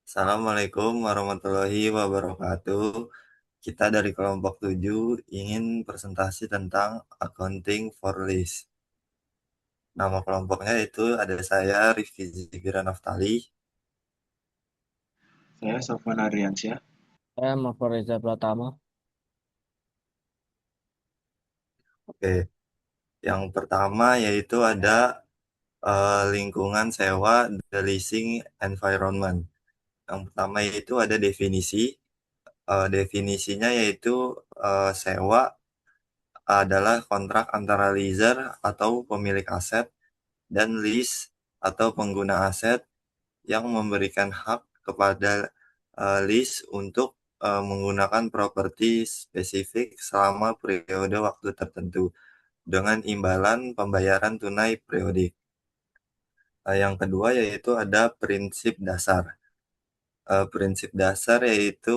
Assalamualaikum warahmatullahi wabarakatuh. Kita dari kelompok 7 ingin presentasi tentang accounting for lease. Nama kelompoknya itu ada saya Rifki Zikira Naftali. Saya Sofwan Adriansyah. Saya Mahfud Reza Pratama. Oke, yang pertama yaitu ada lingkungan sewa the leasing environment. Yang pertama yaitu ada definisi. Definisinya yaitu sewa adalah kontrak antara leaser atau pemilik aset dan lease atau pengguna aset yang memberikan hak kepada lease untuk menggunakan properti spesifik selama periode waktu tertentu dengan imbalan pembayaran tunai periodik. Yang kedua yaitu ada prinsip dasar. Prinsip dasar yaitu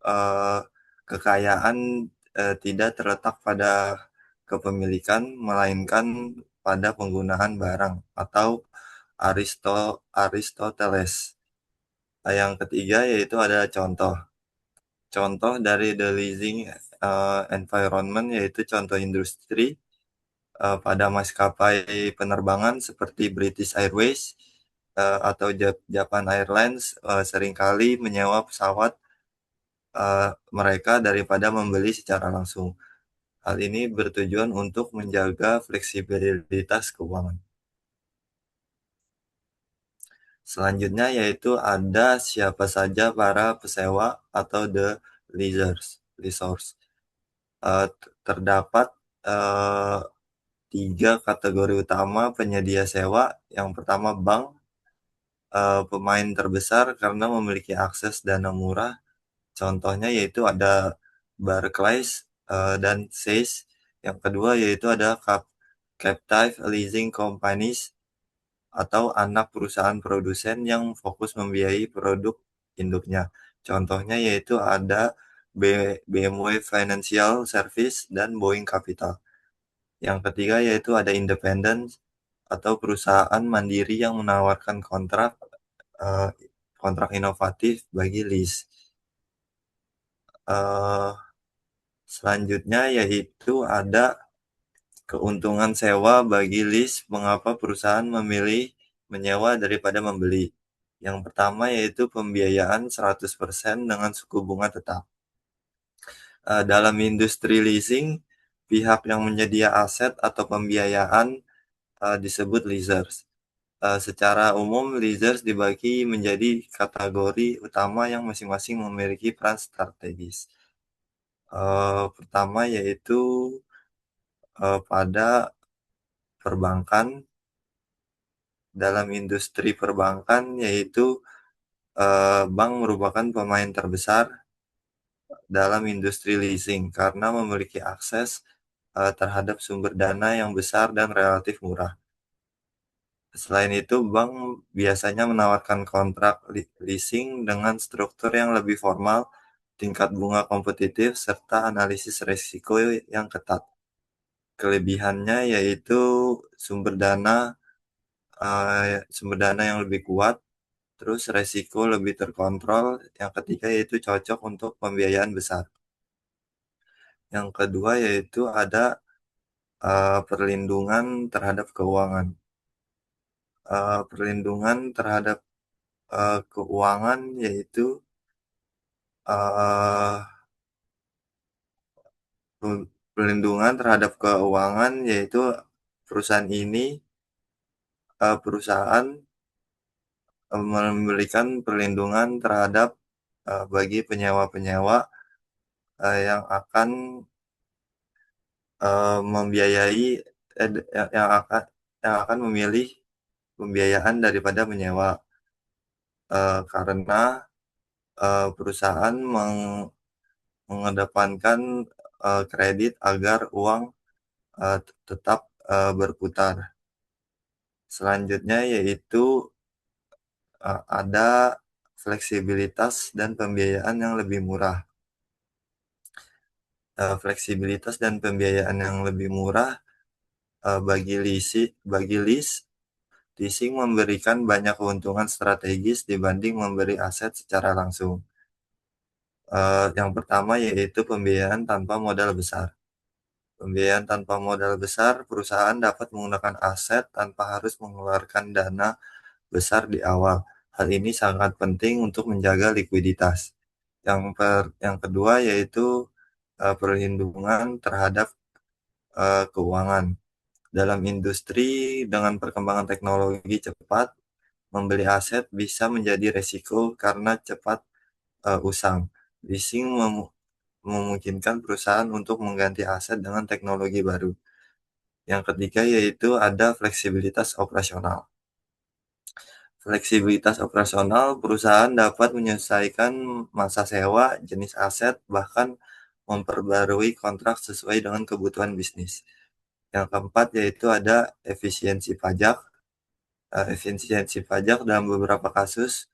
eh, kekayaan tidak terletak pada kepemilikan, melainkan pada penggunaan barang atau Aristoteles. Yang ketiga yaitu ada contoh. Contoh dari the leasing environment yaitu contoh industri pada maskapai penerbangan seperti British Airways atau Japan Airlines seringkali menyewa pesawat mereka daripada membeli secara langsung. Hal ini bertujuan untuk menjaga fleksibilitas keuangan. Selanjutnya yaitu ada siapa saja para pesewa atau the leasers. Terdapat eh, tiga kategori utama penyedia sewa. Yang pertama bank, pemain terbesar karena memiliki akses dana murah. Contohnya yaitu ada Barclays dan Chase. Yang kedua yaitu ada Captive Leasing Companies atau anak perusahaan produsen yang fokus membiayai produk induknya. Contohnya yaitu ada BMW Financial Service dan Boeing Capital. Yang ketiga yaitu ada independen atau perusahaan mandiri yang menawarkan eh, kontrak inovatif bagi lease. Eh, Selanjutnya yaitu ada keuntungan sewa bagi lease. Mengapa perusahaan memilih menyewa daripada membeli? Yang pertama yaitu pembiayaan 100% dengan suku bunga tetap. Dalam industri leasing, pihak yang menyedia aset atau pembiayaan disebut leasers. Secara umum, leasers dibagi menjadi kategori utama yang masing-masing memiliki peran strategis. Pertama yaitu pada perbankan. Dalam industri perbankan yaitu bank merupakan pemain terbesar dalam industri leasing karena memiliki akses terhadap sumber dana yang besar dan relatif murah. Selain itu, bank biasanya menawarkan kontrak leasing dengan struktur yang lebih formal, tingkat bunga kompetitif, serta analisis risiko yang ketat. Kelebihannya yaitu sumber dana yang lebih kuat, terus resiko lebih terkontrol. Yang ketiga yaitu cocok untuk pembiayaan besar. Yang kedua yaitu ada perlindungan terhadap keuangan. Perlindungan terhadap keuangan yaitu uh, perlindungan terhadap keuangan yaitu perusahaan memberikan perlindungan terhadap bagi penyewa-penyewa yang akan membiayai yang akan memilih pembiayaan daripada menyewa karena perusahaan mengedepankan kredit agar uang tetap berputar. Selanjutnya yaitu ada fleksibilitas dan pembiayaan yang lebih murah. Fleksibilitas dan pembiayaan yang lebih murah bagi lease Leasing memberikan banyak keuntungan strategis dibanding memberi aset secara langsung. Yang pertama yaitu pembiayaan tanpa modal besar. Pembiayaan tanpa modal besar, perusahaan dapat menggunakan aset tanpa harus mengeluarkan dana besar di awal. Hal ini sangat penting untuk menjaga likuiditas. Yang kedua yaitu perlindungan terhadap keuangan. Dalam industri dengan perkembangan teknologi cepat, membeli aset bisa menjadi resiko karena cepat usang. Leasing memungkinkan perusahaan untuk mengganti aset dengan teknologi baru. Yang ketiga yaitu ada fleksibilitas operasional. Fleksibilitas operasional, perusahaan dapat menyesuaikan masa sewa, jenis aset, bahkan memperbarui kontrak sesuai dengan kebutuhan bisnis. Yang keempat yaitu ada efisiensi pajak. Efisiensi pajak dalam beberapa kasus,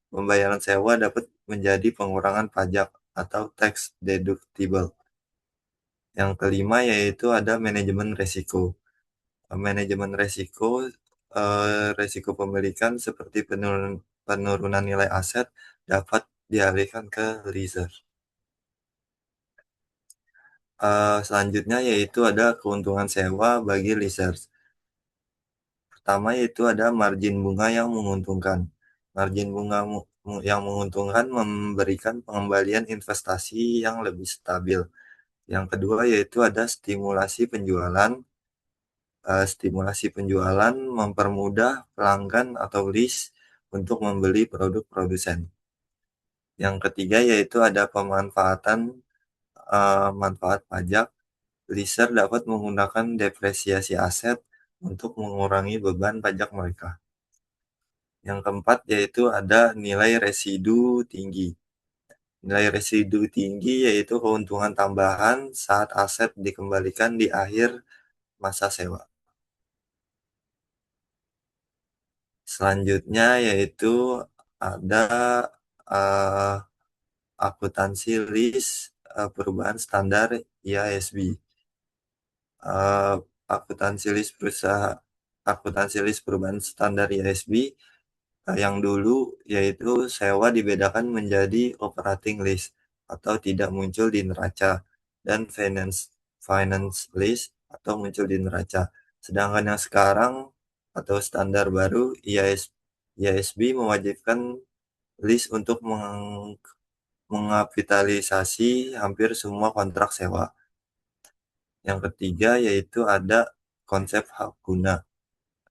pembayaran sewa dapat menjadi pengurangan pajak atau tax deductible. Yang kelima yaitu ada manajemen risiko. Manajemen risiko, risiko pemilikan seperti penurunan nilai aset dapat dialihkan ke leaser. Selanjutnya yaitu ada keuntungan sewa bagi leasers. Pertama yaitu ada margin bunga yang menguntungkan. Margin bunga yang menguntungkan memberikan pengembalian investasi yang lebih stabil. Yang kedua yaitu ada stimulasi penjualan. Stimulasi penjualan mempermudah pelanggan atau lease untuk membeli produk produsen. Yang ketiga yaitu ada pemanfaatan manfaat pajak. Leaser dapat menggunakan depresiasi aset untuk mengurangi beban pajak mereka. Yang keempat yaitu ada nilai residu tinggi. Nilai residu tinggi yaitu keuntungan tambahan saat aset dikembalikan di akhir masa sewa. Selanjutnya yaitu ada uh, akuntansi list perubahan standar IASB. Uh, akuntansi list perubahan standar IASB yang dulu yaitu sewa dibedakan menjadi operating list atau tidak muncul di neraca dan finance list atau muncul di neraca. Sedangkan yang sekarang atau standar baru IASB mewajibkan list untuk mengkapitalisasi hampir semua kontrak sewa. Yang ketiga yaitu ada konsep hak guna.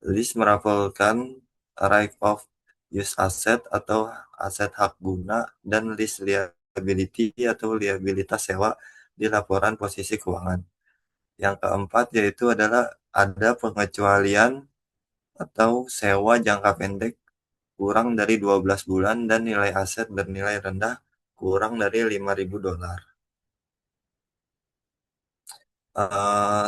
List merapelkan right of use asset atau aset hak guna dan list liability atau liabilitas sewa di laporan posisi keuangan. Yang keempat yaitu adalah ada pengecualian atau sewa jangka pendek kurang dari 12 bulan dan nilai aset bernilai rendah kurang dari $5.000.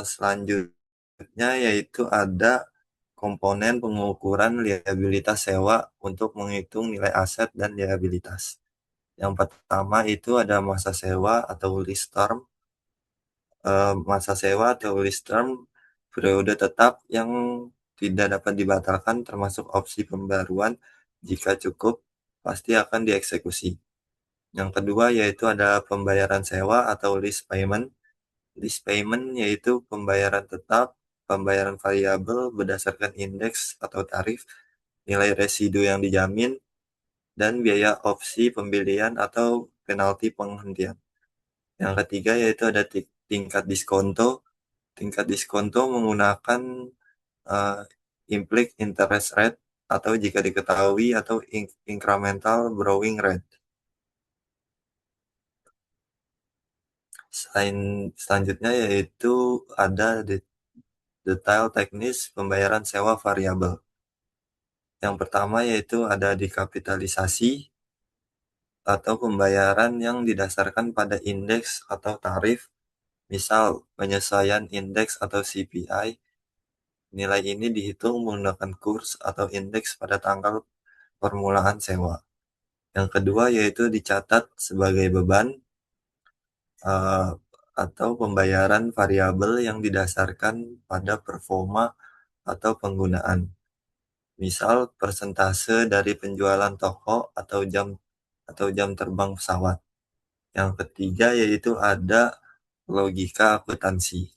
Selanjutnya yaitu ada komponen pengukuran liabilitas sewa untuk menghitung nilai aset dan liabilitas. Yang pertama itu ada masa sewa atau lease term. Masa sewa atau lease term periode tetap yang tidak dapat dibatalkan termasuk opsi pembaruan jika cukup pasti akan dieksekusi. Yang kedua yaitu ada pembayaran sewa atau lease payment. Lease payment yaitu pembayaran tetap, pembayaran variabel berdasarkan indeks atau tarif, nilai residu yang dijamin, dan biaya opsi pembelian atau penalti penghentian. Yang ketiga yaitu ada tingkat diskonto. Tingkat diskonto menggunakan uh, implied interest rate atau jika diketahui atau incremental borrowing rate. Selanjutnya yaitu ada detail teknis pembayaran sewa variabel. Yang pertama yaitu ada dikapitalisasi atau pembayaran yang didasarkan pada indeks atau tarif, misal penyesuaian indeks atau CPI. Nilai ini dihitung menggunakan kurs atau indeks pada tanggal permulaan sewa. Yang kedua yaitu dicatat sebagai beban uh, atau pembayaran variabel yang didasarkan pada performa atau penggunaan. Misal persentase dari penjualan toko atau jam terbang pesawat. Yang ketiga yaitu ada logika akuntansi.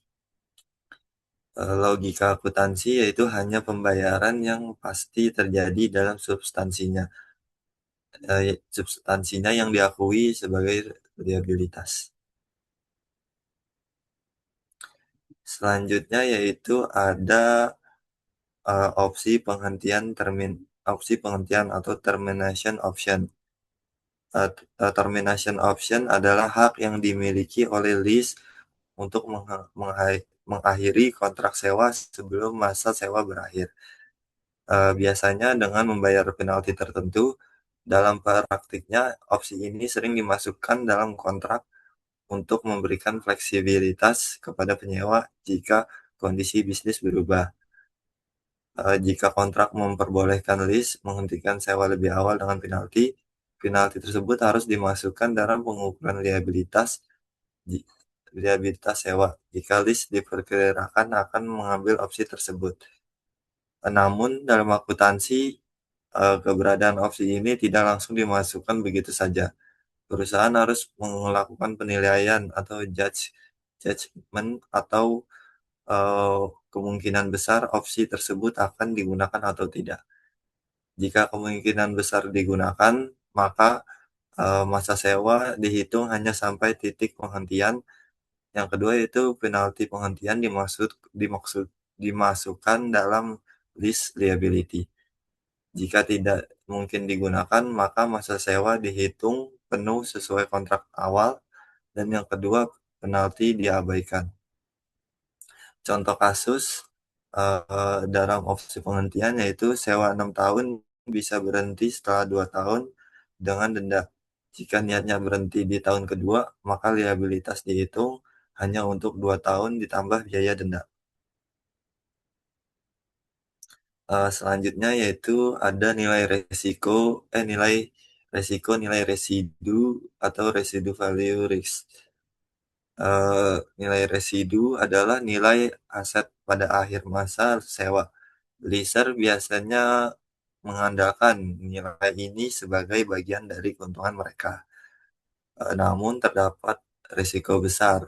Logika akuntansi yaitu hanya pembayaran yang pasti terjadi dalam substansinya yang diakui sebagai liabilitas. Selanjutnya yaitu ada opsi penghentian atau termination option. Termination option adalah hak yang dimiliki oleh lease untuk mengakhiri kontrak sewa sebelum masa sewa berakhir. Biasanya dengan membayar penalti tertentu. Dalam praktiknya, opsi ini sering dimasukkan dalam kontrak untuk memberikan fleksibilitas kepada penyewa jika kondisi bisnis berubah. Jika kontrak memperbolehkan lease menghentikan sewa lebih awal dengan penalti, penalti tersebut harus dimasukkan dalam pengukuran liabilitas sewa jika lease diperkirakan akan mengambil opsi tersebut. Namun dalam akuntansi, keberadaan opsi ini tidak langsung dimasukkan begitu saja. Perusahaan harus melakukan penilaian atau judgment atau kemungkinan besar opsi tersebut akan digunakan atau tidak. Jika kemungkinan besar digunakan, maka masa sewa dihitung hanya sampai titik penghentian. Yang kedua yaitu penalti penghentian dimasukkan dalam list liability. Jika tidak mungkin digunakan, maka masa sewa dihitung penuh sesuai kontrak awal, dan yang kedua penalti diabaikan. Contoh kasus dalam opsi penghentian yaitu sewa 6 tahun bisa berhenti setelah 2 tahun dengan denda. Jika niatnya berhenti di tahun kedua, maka liabilitas dihitung hanya untuk 2 tahun ditambah biaya denda. Selanjutnya yaitu ada nilai residu atau residu value risk. Nilai residu adalah nilai aset pada akhir masa sewa. Leaser biasanya mengandalkan nilai ini sebagai bagian dari keuntungan mereka. Namun terdapat risiko besar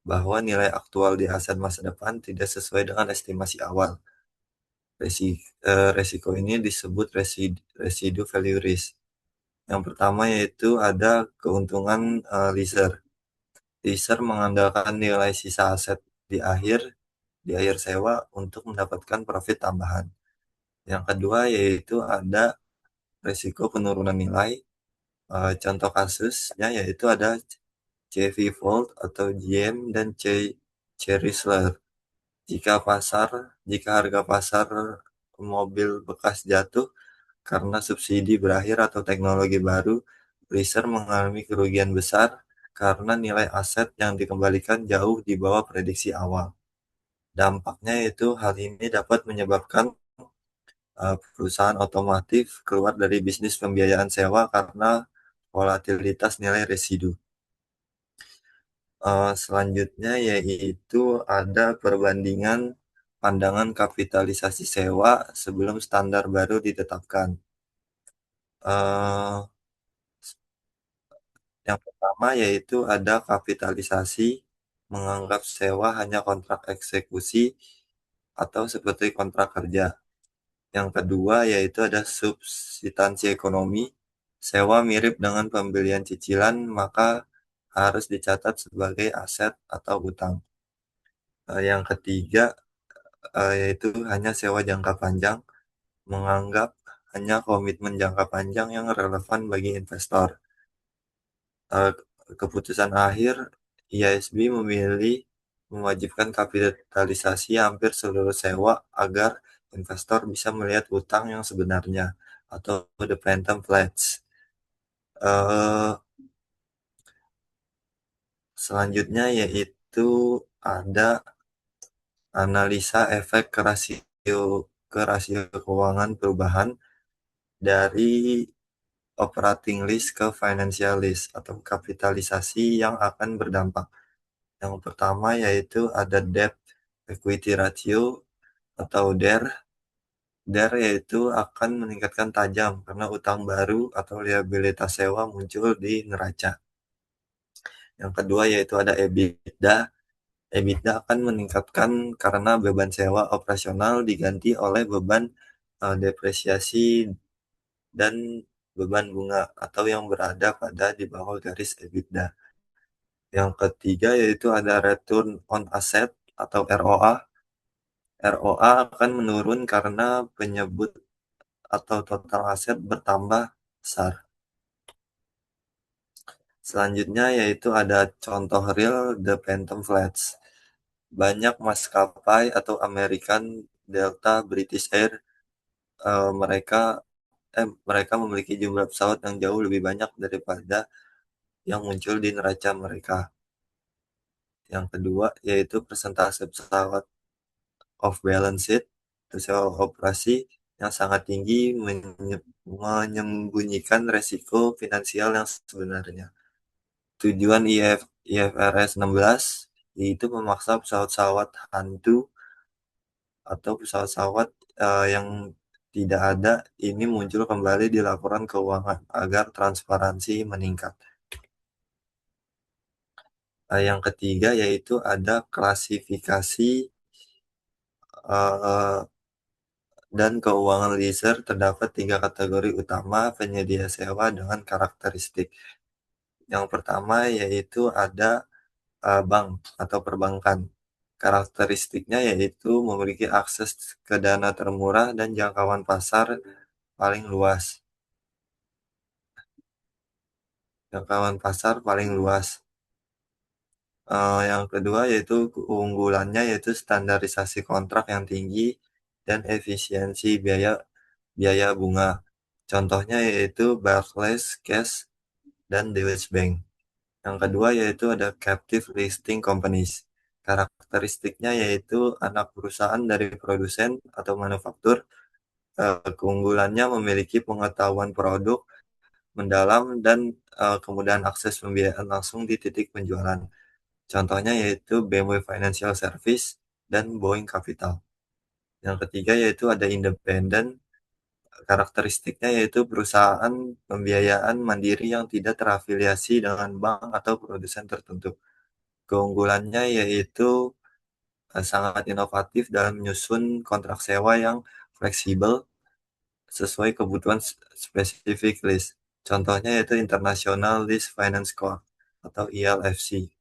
bahwa nilai aktual di aset masa depan tidak sesuai dengan estimasi awal. Risiko ini disebut residu value risk. Yang pertama yaitu ada keuntungan leaser. Leaser mengandalkan nilai sisa aset di akhir sewa untuk mendapatkan profit tambahan. Yang kedua yaitu ada risiko penurunan nilai. Contoh kasusnya yaitu ada CV Vault atau GM dan Chrysler. Jika harga pasar mobil bekas jatuh karena subsidi berakhir atau teknologi baru, leaser mengalami kerugian besar karena nilai aset yang dikembalikan jauh di bawah prediksi awal. Dampaknya yaitu hal ini dapat menyebabkan perusahaan otomotif keluar dari bisnis pembiayaan sewa karena volatilitas nilai residu. Selanjutnya yaitu ada perbandingan pandangan kapitalisasi sewa sebelum standar baru ditetapkan. Yang pertama yaitu ada kapitalisasi, menganggap sewa hanya kontrak eksekusi atau seperti kontrak kerja. Yang kedua yaitu ada substansi ekonomi, sewa mirip dengan pembelian cicilan maka harus dicatat sebagai aset atau utang. Yang ketiga yaitu hanya sewa jangka panjang, menganggap hanya komitmen jangka panjang yang relevan bagi investor. Keputusan akhir, IASB mewajibkan kapitalisasi hampir seluruh sewa agar investor bisa melihat utang yang sebenarnya atau the phantom pledge. Selanjutnya yaitu ada analisa efek ke rasio keuangan perubahan dari operating lease ke financial lease atau kapitalisasi yang akan berdampak. Yang pertama yaitu ada debt equity ratio atau DER. DER yaitu akan meningkatkan tajam karena utang baru atau liabilitas sewa muncul di neraca. Yang kedua yaitu ada EBITDA. EBITDA akan meningkatkan karena beban sewa operasional diganti oleh beban depresiasi dan beban bunga atau yang berada pada di bawah garis EBITDA. Yang ketiga yaitu ada return on asset atau ROA. ROA akan menurun karena penyebut atau total aset bertambah besar. Selanjutnya yaitu ada contoh real The Phantom Flights. Banyak maskapai atau American, Delta, British Air, mereka memiliki jumlah pesawat yang jauh lebih banyak daripada yang muncul di neraca mereka. Yang kedua yaitu persentase pesawat off balance sheet, sewa operasi yang sangat tinggi menyembunyikan resiko finansial yang sebenarnya. Tujuan IFRS 16 yaitu memaksa pesawat-pesawat hantu atau pesawat-pesawat yang tidak ada ini muncul kembali di laporan keuangan agar transparansi meningkat. Yang ketiga yaitu ada klasifikasi dan keuangan leaser. Terdapat 3 kategori utama penyedia sewa dengan karakteristik. Yang pertama yaitu ada bank atau perbankan. Karakteristiknya yaitu memiliki akses ke dana termurah dan jangkauan pasar paling luas. Yang kedua yaitu keunggulannya yaitu standarisasi kontrak yang tinggi dan efisiensi biaya bunga. Contohnya yaitu Barclays, Cash, dan Deutsche Bank. Yang kedua yaitu ada captive listing companies. Karakteristiknya yaitu anak perusahaan dari produsen atau manufaktur. Keunggulannya memiliki pengetahuan produk mendalam dan kemudahan akses pembiayaan langsung di titik penjualan. Contohnya yaitu BMW Financial Service dan Boeing Capital. Yang ketiga yaitu ada independen. Karakteristiknya yaitu perusahaan pembiayaan mandiri yang tidak terafiliasi dengan bank atau produsen tertentu. Keunggulannya yaitu sangat inovatif dalam menyusun kontrak sewa yang fleksibel sesuai kebutuhan spesifik list. Contohnya yaitu International Lease Finance Corp atau ILFC.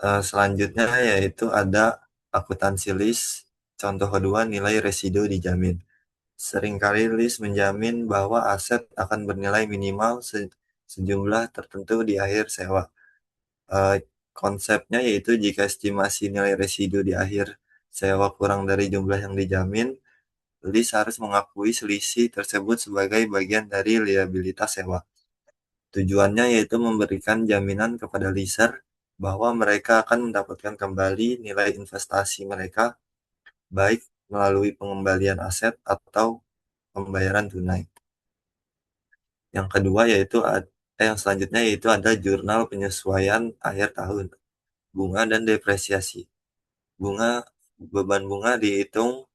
Selanjutnya yaitu ada akuntansi list. Contoh kedua nilai residu dijamin. Seringkali list menjamin bahwa aset akan bernilai minimal sejumlah tertentu di akhir sewa. Konsepnya yaitu jika estimasi nilai residu di akhir sewa kurang dari jumlah yang dijamin, list harus mengakui selisih tersebut sebagai bagian dari liabilitas sewa. Tujuannya yaitu memberikan jaminan kepada leaser bahwa mereka akan mendapatkan kembali nilai investasi mereka, baik melalui pengembalian aset atau pembayaran tunai. Yang kedua yaitu yang selanjutnya yaitu ada jurnal penyesuaian akhir tahun, bunga dan depresiasi. Beban bunga dihitung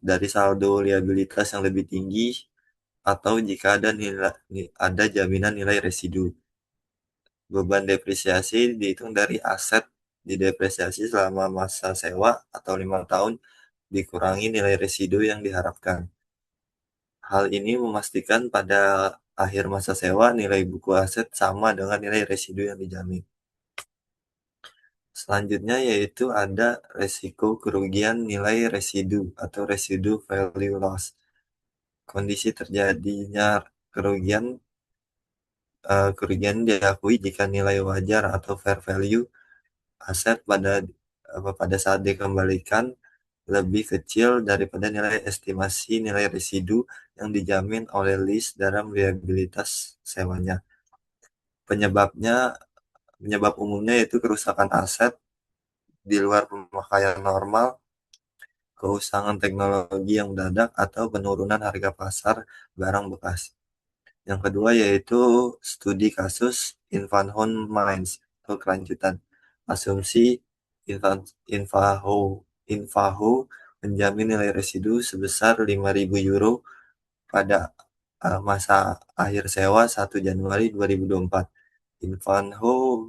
dari saldo liabilitas yang lebih tinggi atau jika ada jaminan nilai residu. Beban depresiasi dihitung dari aset didepresiasi selama masa sewa atau 5 tahun dikurangi nilai residu yang diharapkan. Hal ini memastikan pada akhir masa sewa nilai buku aset sama dengan nilai residu yang dijamin. Selanjutnya yaitu ada resiko kerugian nilai residu atau residu value loss. Kondisi terjadinya kerugian diakui jika nilai wajar atau fair value aset pada saat dikembalikan lebih kecil daripada nilai estimasi nilai residu yang dijamin oleh lease dalam liabilitas sewanya. Penyebab umumnya yaitu kerusakan aset di luar pemakaian normal, keusangan teknologi yang mendadak, atau penurunan harga pasar barang bekas. Yang kedua yaitu studi kasus Infanhone Mines atau kelanjutan. Asumsi Invaho menjamin nilai residu sebesar 5.000 euro pada masa akhir sewa 1 Januari 2024. Invanho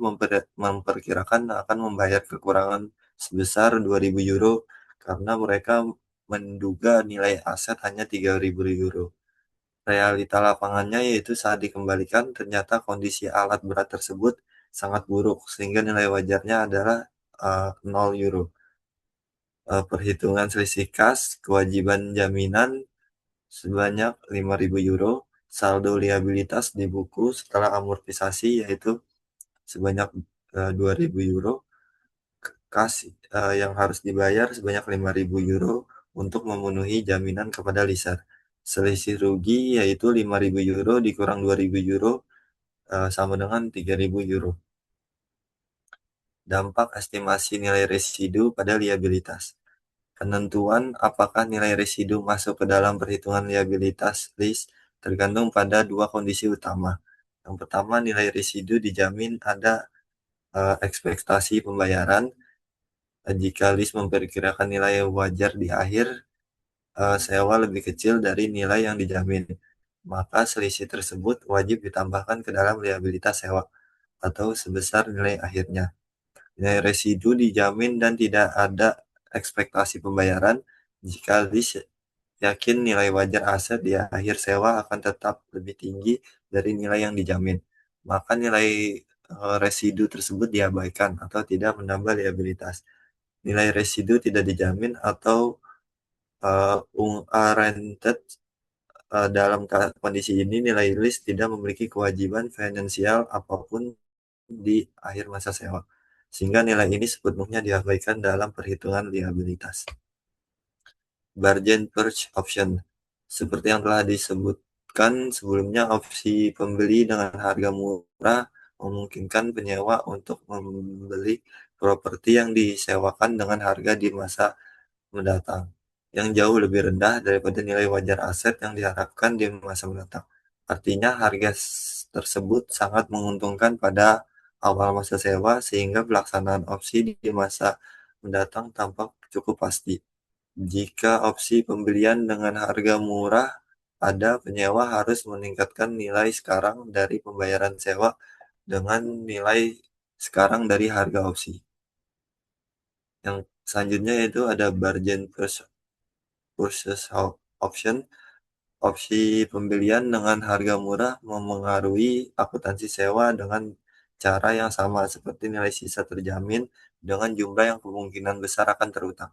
memperkirakan akan membayar kekurangan sebesar 2.000 euro karena mereka menduga nilai aset hanya 3.000 euro. Realita lapangannya yaitu saat dikembalikan ternyata kondisi alat berat tersebut sangat buruk sehingga nilai wajarnya adalah 0 euro. Perhitungan selisih kas, kewajiban jaminan sebanyak 5.000 euro, saldo liabilitas di buku setelah amortisasi yaitu sebanyak 2.000 euro, kas yang harus dibayar sebanyak 5.000 euro untuk memenuhi jaminan kepada leaser. Selisih rugi yaitu 5.000 euro dikurang 2.000 euro sama dengan 3.000 euro. Dampak estimasi nilai residu pada liabilitas. Penentuan apakah nilai residu masuk ke dalam perhitungan liabilitas lease tergantung pada dua kondisi utama. Yang pertama, nilai residu dijamin ada ekspektasi pembayaran. Jika lease memperkirakan nilai wajar di akhir sewa lebih kecil dari nilai yang dijamin, maka selisih tersebut wajib ditambahkan ke dalam liabilitas sewa atau sebesar nilai akhirnya. Nilai residu dijamin dan tidak ada ekspektasi pembayaran jika lease yakin nilai wajar aset di akhir sewa akan tetap lebih tinggi dari nilai yang dijamin. Maka nilai residu tersebut diabaikan atau tidak menambah liabilitas. Nilai residu tidak dijamin atau unguaranted. Dalam kondisi ini nilai lease tidak memiliki kewajiban finansial apapun di akhir masa sewa, sehingga nilai ini sepenuhnya diabaikan dalam perhitungan liabilitas. Bargain purchase option. Seperti yang telah disebutkan sebelumnya, opsi pembeli dengan harga murah memungkinkan penyewa untuk membeli properti yang disewakan dengan harga di masa mendatang yang jauh lebih rendah daripada nilai wajar aset yang diharapkan di masa mendatang. Artinya harga tersebut sangat menguntungkan pada awal masa sewa sehingga pelaksanaan opsi di masa mendatang tampak cukup pasti. Jika opsi pembelian dengan harga murah ada, penyewa harus meningkatkan nilai sekarang dari pembayaran sewa dengan nilai sekarang dari harga opsi. Yang selanjutnya yaitu ada bargain purchase option. Opsi pembelian dengan harga murah memengaruhi akuntansi sewa dengan cara yang sama seperti nilai sisa terjamin dengan jumlah yang kemungkinan besar akan terutang.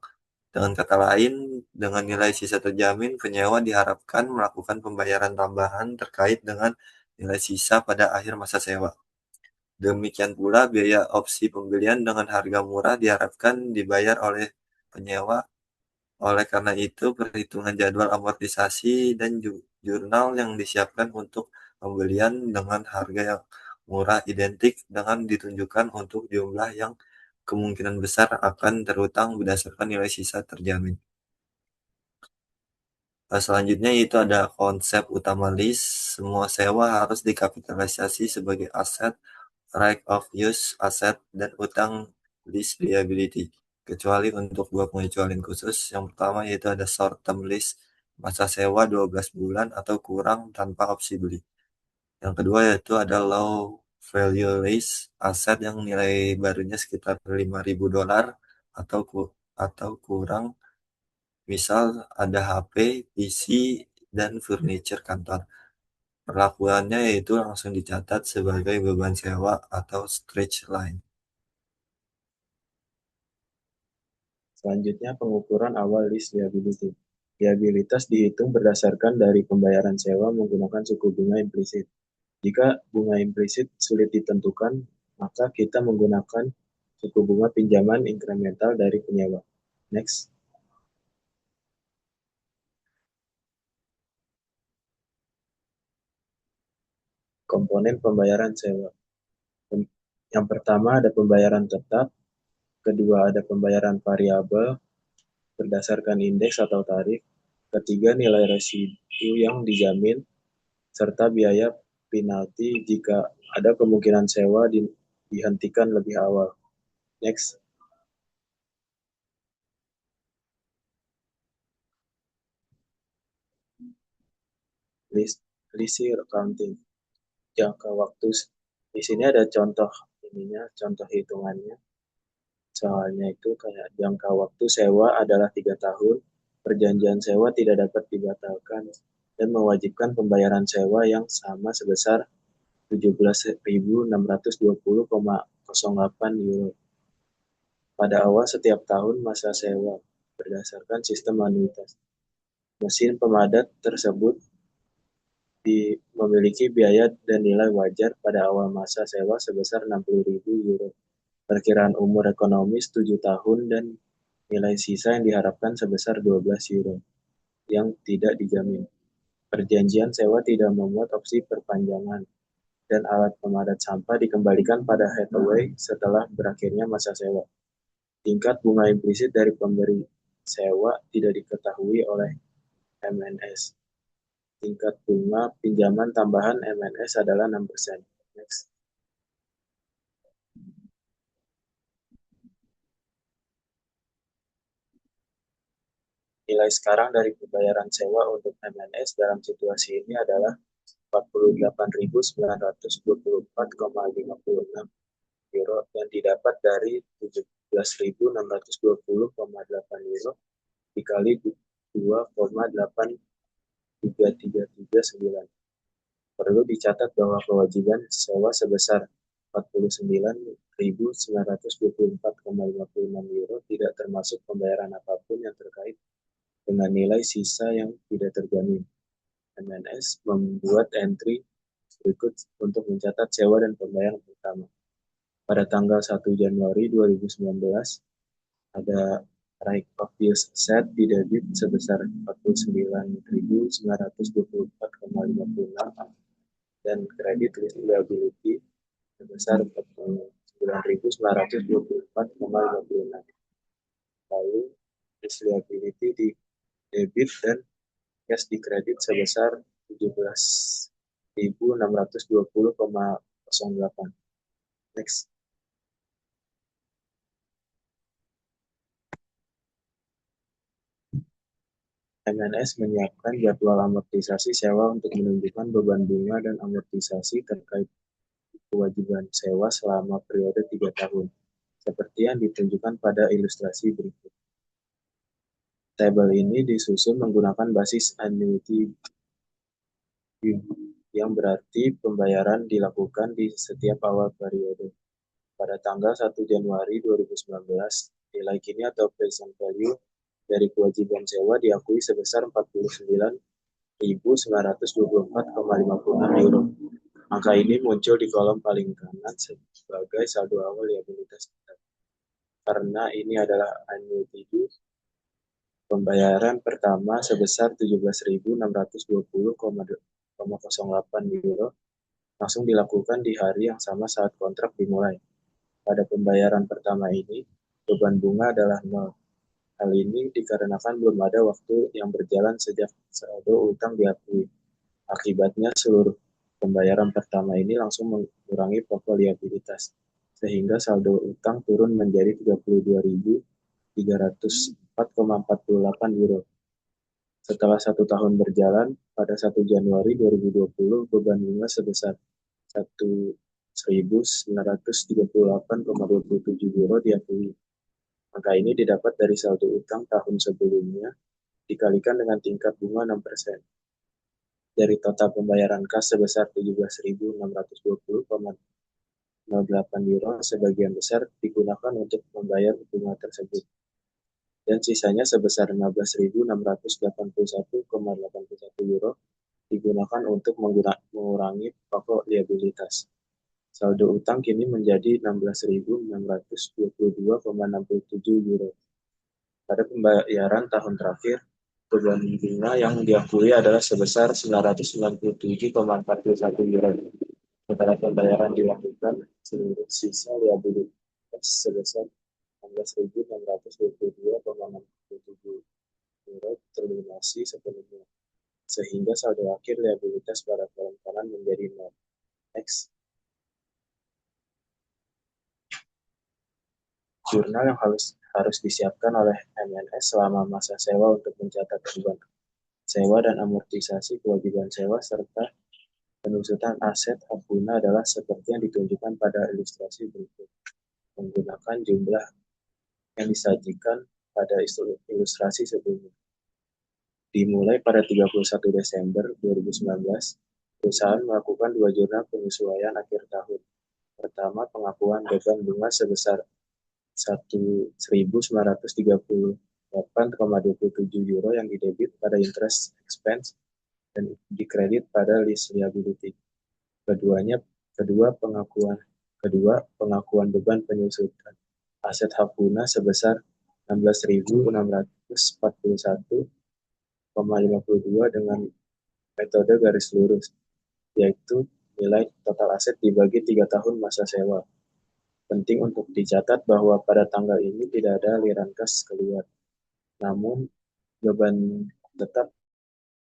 Dengan kata lain, dengan nilai sisa terjamin, penyewa diharapkan melakukan pembayaran tambahan terkait dengan nilai sisa pada akhir masa sewa. Demikian pula biaya opsi pembelian dengan harga murah diharapkan dibayar oleh penyewa. Oleh karena itu, perhitungan jadwal amortisasi dan jurnal yang disiapkan untuk pembelian dengan harga yang murah identik dengan ditunjukkan untuk jumlah yang kemungkinan besar akan terutang berdasarkan nilai sisa terjamin. Selanjutnya itu ada konsep utama lease. Semua sewa harus dikapitalisasi sebagai aset, right of use aset, dan utang lease liability. Kecuali untuk dua pengecualian khusus. Yang pertama yaitu ada short term lease, masa sewa 12 bulan atau kurang tanpa opsi beli. Yang kedua yaitu ada low value lease, aset yang nilai barunya sekitar 5.000 dolar atau kurang. Misal ada HP, PC, dan furniture kantor. Perlakuannya yaitu langsung dicatat sebagai beban sewa atau stretch line. Selanjutnya, pengukuran awal lease liability. Liabilitas dihitung berdasarkan dari pembayaran sewa menggunakan suku bunga implisit. Jika bunga implisit sulit ditentukan, maka kita menggunakan suku bunga pinjaman inkremental dari penyewa. Next. Komponen pembayaran sewa. Yang pertama ada pembayaran tetap, kedua ada pembayaran variabel berdasarkan indeks atau tarif, ketiga nilai residu yang dijamin, serta biaya penalti jika ada kemungkinan sewa dihentikan lebih awal. Next. leisure accounting. Jangka waktu di sini ada contoh contoh hitungannya. Soalnya itu kayak jangka waktu sewa adalah 3 tahun, perjanjian sewa tidak dapat dibatalkan, dan mewajibkan pembayaran sewa yang sama sebesar 17.620,08 euro pada awal setiap tahun masa sewa berdasarkan sistem anuitas. Mesin pemadat tersebut memiliki biaya dan nilai wajar pada awal masa sewa sebesar 60.000 euro. Perkiraan umur ekonomis 7 tahun dan nilai sisa yang diharapkan sebesar 12 euro yang tidak dijamin. Perjanjian sewa tidak memuat opsi perpanjangan dan alat pemadat sampah dikembalikan pada Hathaway setelah berakhirnya masa sewa. Tingkat bunga implisit dari pemberi sewa tidak diketahui oleh MNS. Tingkat bunga pinjaman tambahan MNS adalah 6%. Next. Nilai sekarang dari pembayaran sewa untuk MNS dalam situasi ini adalah 48.924,56 euro yang didapat dari 17.620,8 euro dikali 2,83339. Perlu dicatat bahwa kewajiban sewa sebesar 49.924,56 euro tidak termasuk pembayaran apapun yang terkait dengan nilai sisa yang tidak terjamin. MNS membuat entry berikut untuk mencatat sewa dan pembayaran pertama. Pada tanggal 1 Januari 2019, ada right of use asset di debit sebesar 49.924,56 dan kredit liability sebesar 49.924,56. Lalu liability di debit dan cash di kredit sebesar 17.620,08. Next. MNS menyiapkan jadwal amortisasi sewa untuk menunjukkan beban bunga dan amortisasi terkait kewajiban sewa selama periode 3 tahun, seperti yang ditunjukkan pada ilustrasi berikut. Tabel ini disusun menggunakan basis annuity yang berarti pembayaran dilakukan di setiap awal periode. Pada tanggal 1 Januari 2019, nilai kini atau present value dari kewajiban sewa diakui sebesar 49.924,56 euro. Angka ini muncul di kolom paling kanan sebagai saldo awal liabilitas kita. Karena ini adalah annuity due, pembayaran pertama sebesar 17.620,08 euro langsung dilakukan di hari yang sama saat kontrak dimulai. Pada pembayaran pertama ini, beban bunga adalah 0. Hal ini dikarenakan belum ada waktu yang berjalan sejak saldo utang diakui. Akibatnya seluruh pembayaran pertama ini langsung mengurangi pokok liabilitas, sehingga saldo utang turun menjadi 32.304,48 euro. Setelah 1 tahun berjalan, pada 1 Januari 2020, beban bunga sebesar 1.938,27 euro diakui. Angka ini didapat dari saldo utang tahun sebelumnya dikalikan dengan tingkat bunga 6%. Dari total pembayaran kas sebesar 17.620,08 euro, sebagian besar digunakan untuk membayar bunga tersebut. Dan sisanya sebesar 15.681,81 euro digunakan untuk mengurangi pokok liabilitas. Saldo utang kini menjadi 16.622,67 euro. Pada pembayaran tahun terakhir, beban bunga yang diakui adalah sebesar 997,41 euro. Setelah pembayaran dilakukan, seluruh sisa liabilitas sebesar 16.622,67 euro terlunasi sepenuhnya, sehingga saldo akhir liabilitas pada kolom kanan menjadi 0. Next. Jurnal yang harus disiapkan oleh MNS selama masa sewa untuk mencatat beban sewa dan amortisasi kewajiban sewa serta penyusutan aset hak guna adalah seperti yang ditunjukkan pada ilustrasi berikut menggunakan jumlah yang disajikan pada ilustrasi sebelumnya. Dimulai pada 31 Desember 2019, perusahaan melakukan dua jurnal penyesuaian akhir tahun. Pertama, pengakuan beban bunga sebesar 1.938,27 euro yang didebit pada interest expense dan dikredit pada lease liability. Kedua pengakuan beban penyusutan aset hak guna sebesar 16.641,52 dengan metode garis lurus, yaitu nilai total aset dibagi 3 tahun masa sewa. Penting untuk dicatat bahwa pada tanggal ini tidak ada aliran kas keluar, namun beban tetap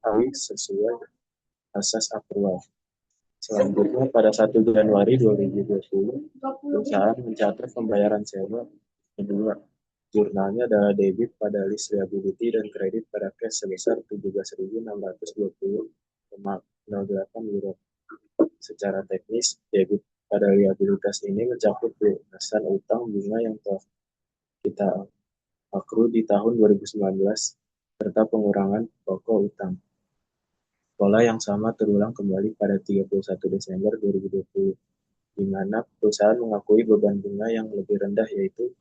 harus sesuai asas akrual. Selanjutnya, pada 1 Januari 2020, perusahaan mencatat pembayaran sewa kedua. Jurnalnya adalah debit pada lease liability dan kredit pada cash sebesar 17.620,08 euro. Secara teknis, debit pada liabilitas ini mencakup pelunasan utang bunga yang telah kita akru di tahun 2019 serta pengurangan pokok utang. Pola yang sama terulang kembali pada 31 Desember 2020, di mana perusahaan mengakui beban bunga yang lebih rendah yaitu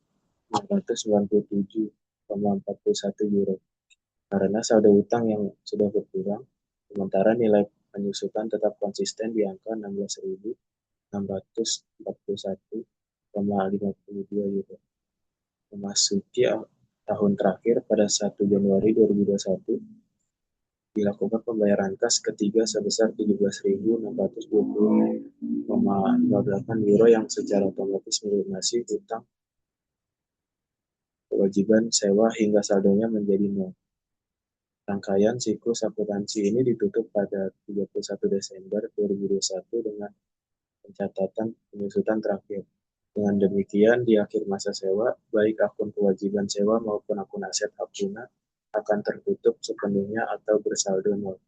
997,41 euro karena saldo utang yang sudah berkurang, sementara nilai penyusutan tetap konsisten di angka 16.641,52 euro. Memasuki tahun terakhir pada 1 Januari 2021, dilakukan pembayaran kas ketiga sebesar 17.620,08 euro yang secara otomatis melunasi utang kewajiban sewa hingga saldonya menjadi nol. Rangkaian siklus akuntansi ini ditutup pada 31 Desember 2021 dengan pencatatan penyusutan terakhir. Dengan demikian, di akhir masa sewa, baik akun kewajiban sewa maupun akun aset hak guna akan tertutup sepenuhnya atau bersaldo nol,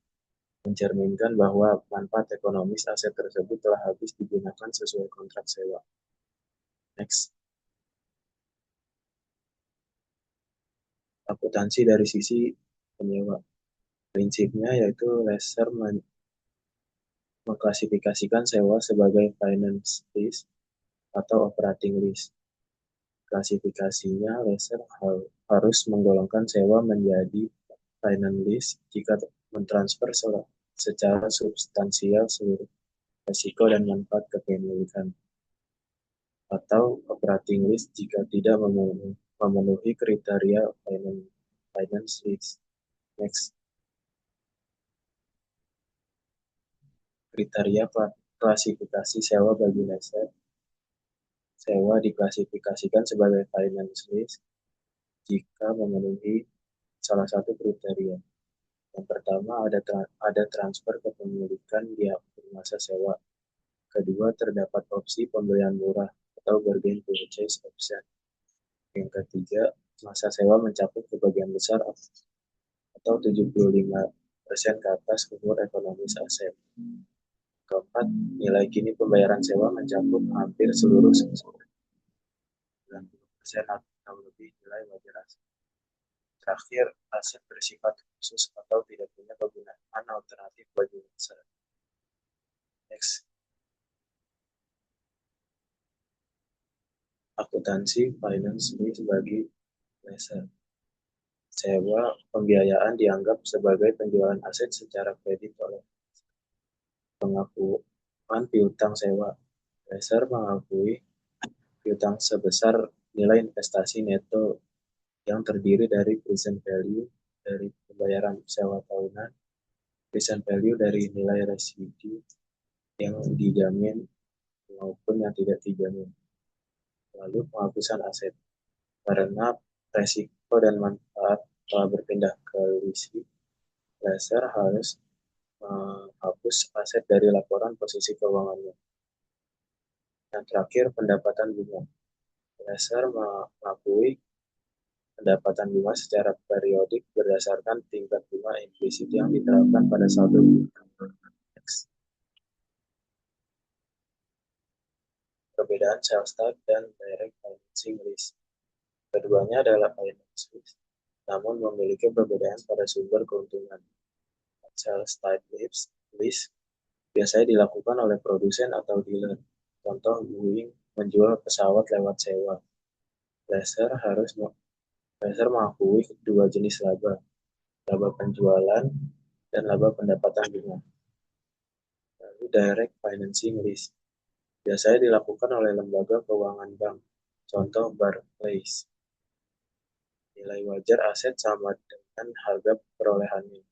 mencerminkan bahwa manfaat ekonomis aset tersebut telah habis digunakan sesuai kontrak sewa. Next. Akuntansi dari sisi penyewa. Prinsipnya yaitu Lesser mengklasifikasikan sewa sebagai finance lease atau operating lease. Klasifikasinya, Lesser harus menggolongkan sewa menjadi finance lease jika mentransfer secara substansial seluruh risiko dan manfaat kepemilikan, atau operating lease jika tidak memenuhi kriteria finance lease. Next. Kriteria klasifikasi sewa bagi Lesser. Sewa diklasifikasikan sebagai finance lease jika memenuhi salah satu kriteria. Yang pertama, ada transfer kepemilikan di akhir masa sewa. Kedua, terdapat opsi pembelian murah atau bargain purchase option. Yang ketiga, masa sewa mencakup sebagian besar atau 75% ke atas umur ekonomis aset. Keempat, nilai kini pembayaran sewa mencakup hampir seluruh 90% atau lebih nilai wajar aset. Terakhir, aset bersifat khusus atau tidak punya kegunaan alternatif bagi Lesser. Next. Akuntansi finance lease bagi Lesser. Sewa pembiayaan dianggap sebagai penjualan aset secara kredit oleh pengakuan piutang sewa. Lesser mengakui piutang sebesar nilai investasi neto yang terdiri dari present value dari pembayaran sewa tahunan, present value dari nilai residu yang dijamin maupun yang tidak dijamin. Lalu penghapusan aset. Karena resiko dan manfaat telah berpindah ke leasing, Lesser harus menghapus aset dari laporan posisi keuangannya. Yang terakhir, pendapatan bunga. Lesser mengakui pendapatan bunga secara periodik berdasarkan tingkat bunga implisit yang diterapkan pada saldo bunga. Perbedaan sales type dan direct financing risk. Keduanya adalah finance risk, namun memiliki perbedaan pada sumber keuntungan. Sales type risk biasanya dilakukan oleh produsen atau dealer. Contoh, Boeing menjual pesawat lewat sewa. Lessor mengakui dua jenis laba, laba penjualan dan laba pendapatan bunga. Lalu direct financing risk biasanya dilakukan oleh lembaga keuangan bank. Contoh, Barclays. Nilai wajar aset sama dengan harga perolehannya.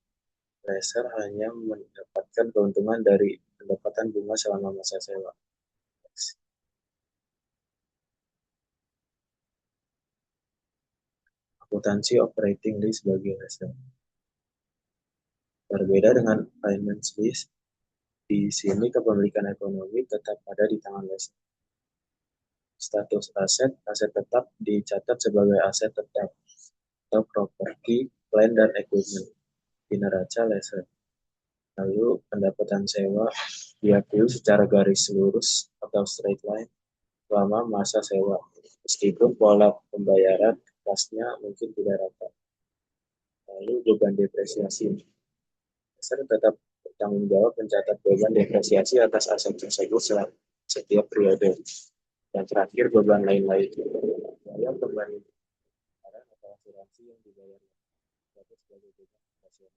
Lessor hanya mendapatkan keuntungan dari pendapatan bunga selama masa sewa. Akuntansi operating risk bagi lessor. Berbeda dengan finance risk, di sini kepemilikan ekonomi tetap ada di tangan lessor. Status aset, aset tetap dicatat sebagai aset tetap atau properti, plant, dan equipment di neraca lessor. Lalu pendapatan sewa diakui secara garis lurus atau straight line selama masa sewa, meskipun pola pembayaran kasnya mungkin tidak rata. Lalu beban depresiasi. Lessor tetap bertanggung jawab mencatat beban depresiasi atas aset tersebut setiap periode. Dan terakhir beban lain-lain. Beban atau asuransi yang dibayar sebagai beban operasional.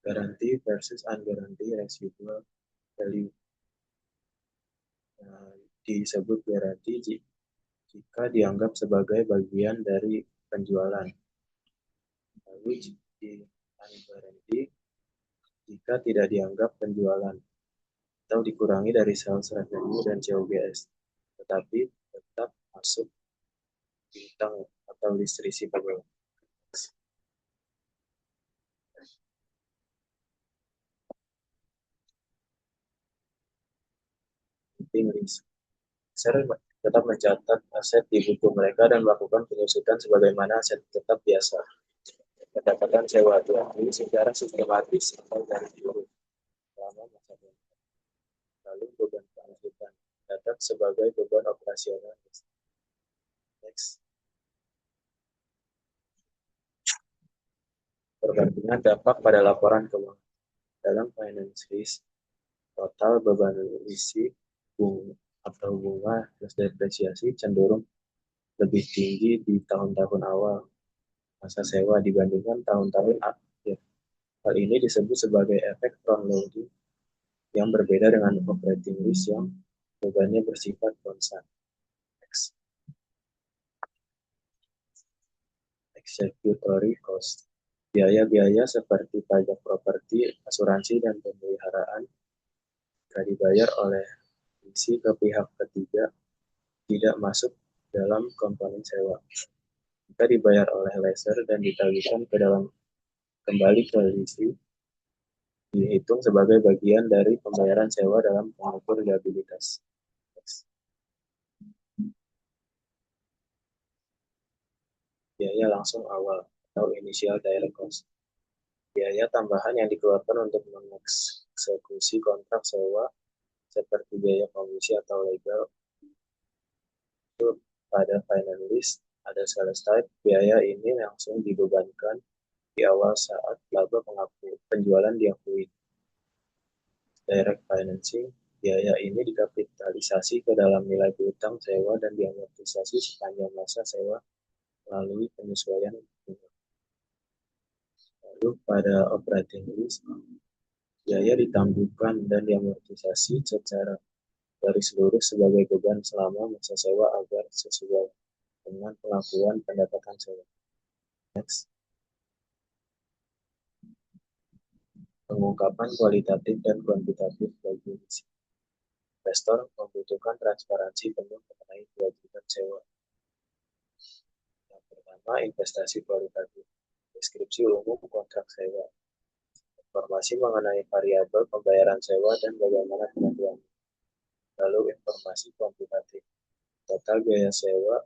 Garanti versus ungaranti residual value. Disebut garanti jika dianggap sebagai bagian dari penjualan. Lalu di ungaranti jika tidak dianggap penjualan atau dikurangi dari sales revenue dan COGS, tetapi tetap masuk bintang atau list receivable. Penting risk. Saya tetap mencatat aset di buku mereka dan melakukan penyusutan sebagaimana aset tetap biasa. Pendapatan sewa diakui secara sistematis atau dari dulu selama masa kontrak. Lalu beban pengangkutan catat sebagai beban operasional. Next. Perbandingan dampak pada laporan keuangan. Dalam finance risk, total beban isi atau bunga plus depresiasi cenderung lebih tinggi di tahun-tahun awal masa sewa dibandingkan tahun-tahun akhir. Hal ini disebut sebagai efek front loading yang berbeda dengan operating risk yang bebannya bersifat konstan. Executory cost. Biaya-biaya seperti pajak properti, asuransi, dan pemeliharaan jika dibayar oleh isi ke pihak ketiga tidak masuk dalam komponen sewa. Jika dibayar oleh lessor dan ditagihkan ke dalam kembali ke leasing, dihitung sebagai bagian dari pembayaran sewa dalam pengukur liabilitas. Biaya langsung awal atau initial direct cost. Biaya tambahan yang dikeluarkan untuk mengeksekusi kontrak sewa seperti biaya komisi atau legal. Itu pada finance ada sales type, biaya ini langsung dibebankan di awal saat laba penjualan diakui. Direct financing, biaya ini dikapitalisasi ke dalam nilai piutang sewa dan diamortisasi sepanjang masa sewa melalui penyesuaian bunga. Lalu pada operating risk, biaya ditangguhkan dan diamortisasi secara garis lurus sebagai beban selama masa sewa agar sesuai dengan pengakuan pendapatan sewa. Next. Pengungkapan kualitatif dan kuantitatif bagi risiko. Investor membutuhkan transparansi penuh mengenai kewajiban sewa. Yang pertama, investasi kualitatif. Deskripsi umum kontrak sewa. Informasi mengenai variabel pembayaran sewa dan bagaimana penentuan. Lalu informasi kuantitatif, total biaya sewa,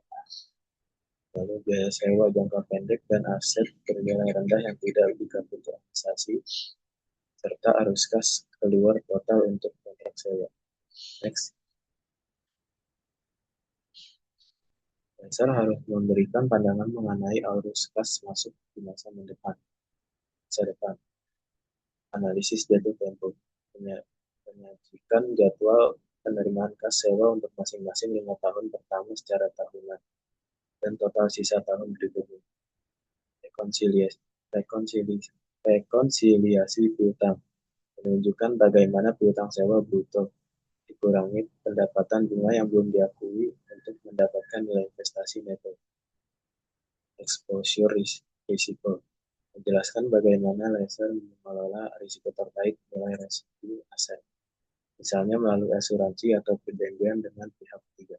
lalu biaya sewa jangka pendek dan aset bernilai rendah yang tidak dikapitalisasi, serta arus kas keluar total untuk kontrak sewa. Next. Dasar harus memberikan pandangan mengenai arus kas masuk di masa depan. Analisis jatuh tempo, menyajikan jadwal penerimaan kas sewa untuk masing-masing 5 tahun pertama secara tahunan dan total sisa tahun berikutnya. Rekonsiliasi, rekonsiliasi, rekonsiliasi piutang menunjukkan bagaimana piutang sewa bruto dikurangi pendapatan bunga yang belum diakui untuk mendapatkan nilai investasi neto. Exposure risiko menjelaskan bagaimana laser mengelola risiko terkait nilai residu aset, misalnya melalui asuransi atau perjanjian dengan pihak ketiga.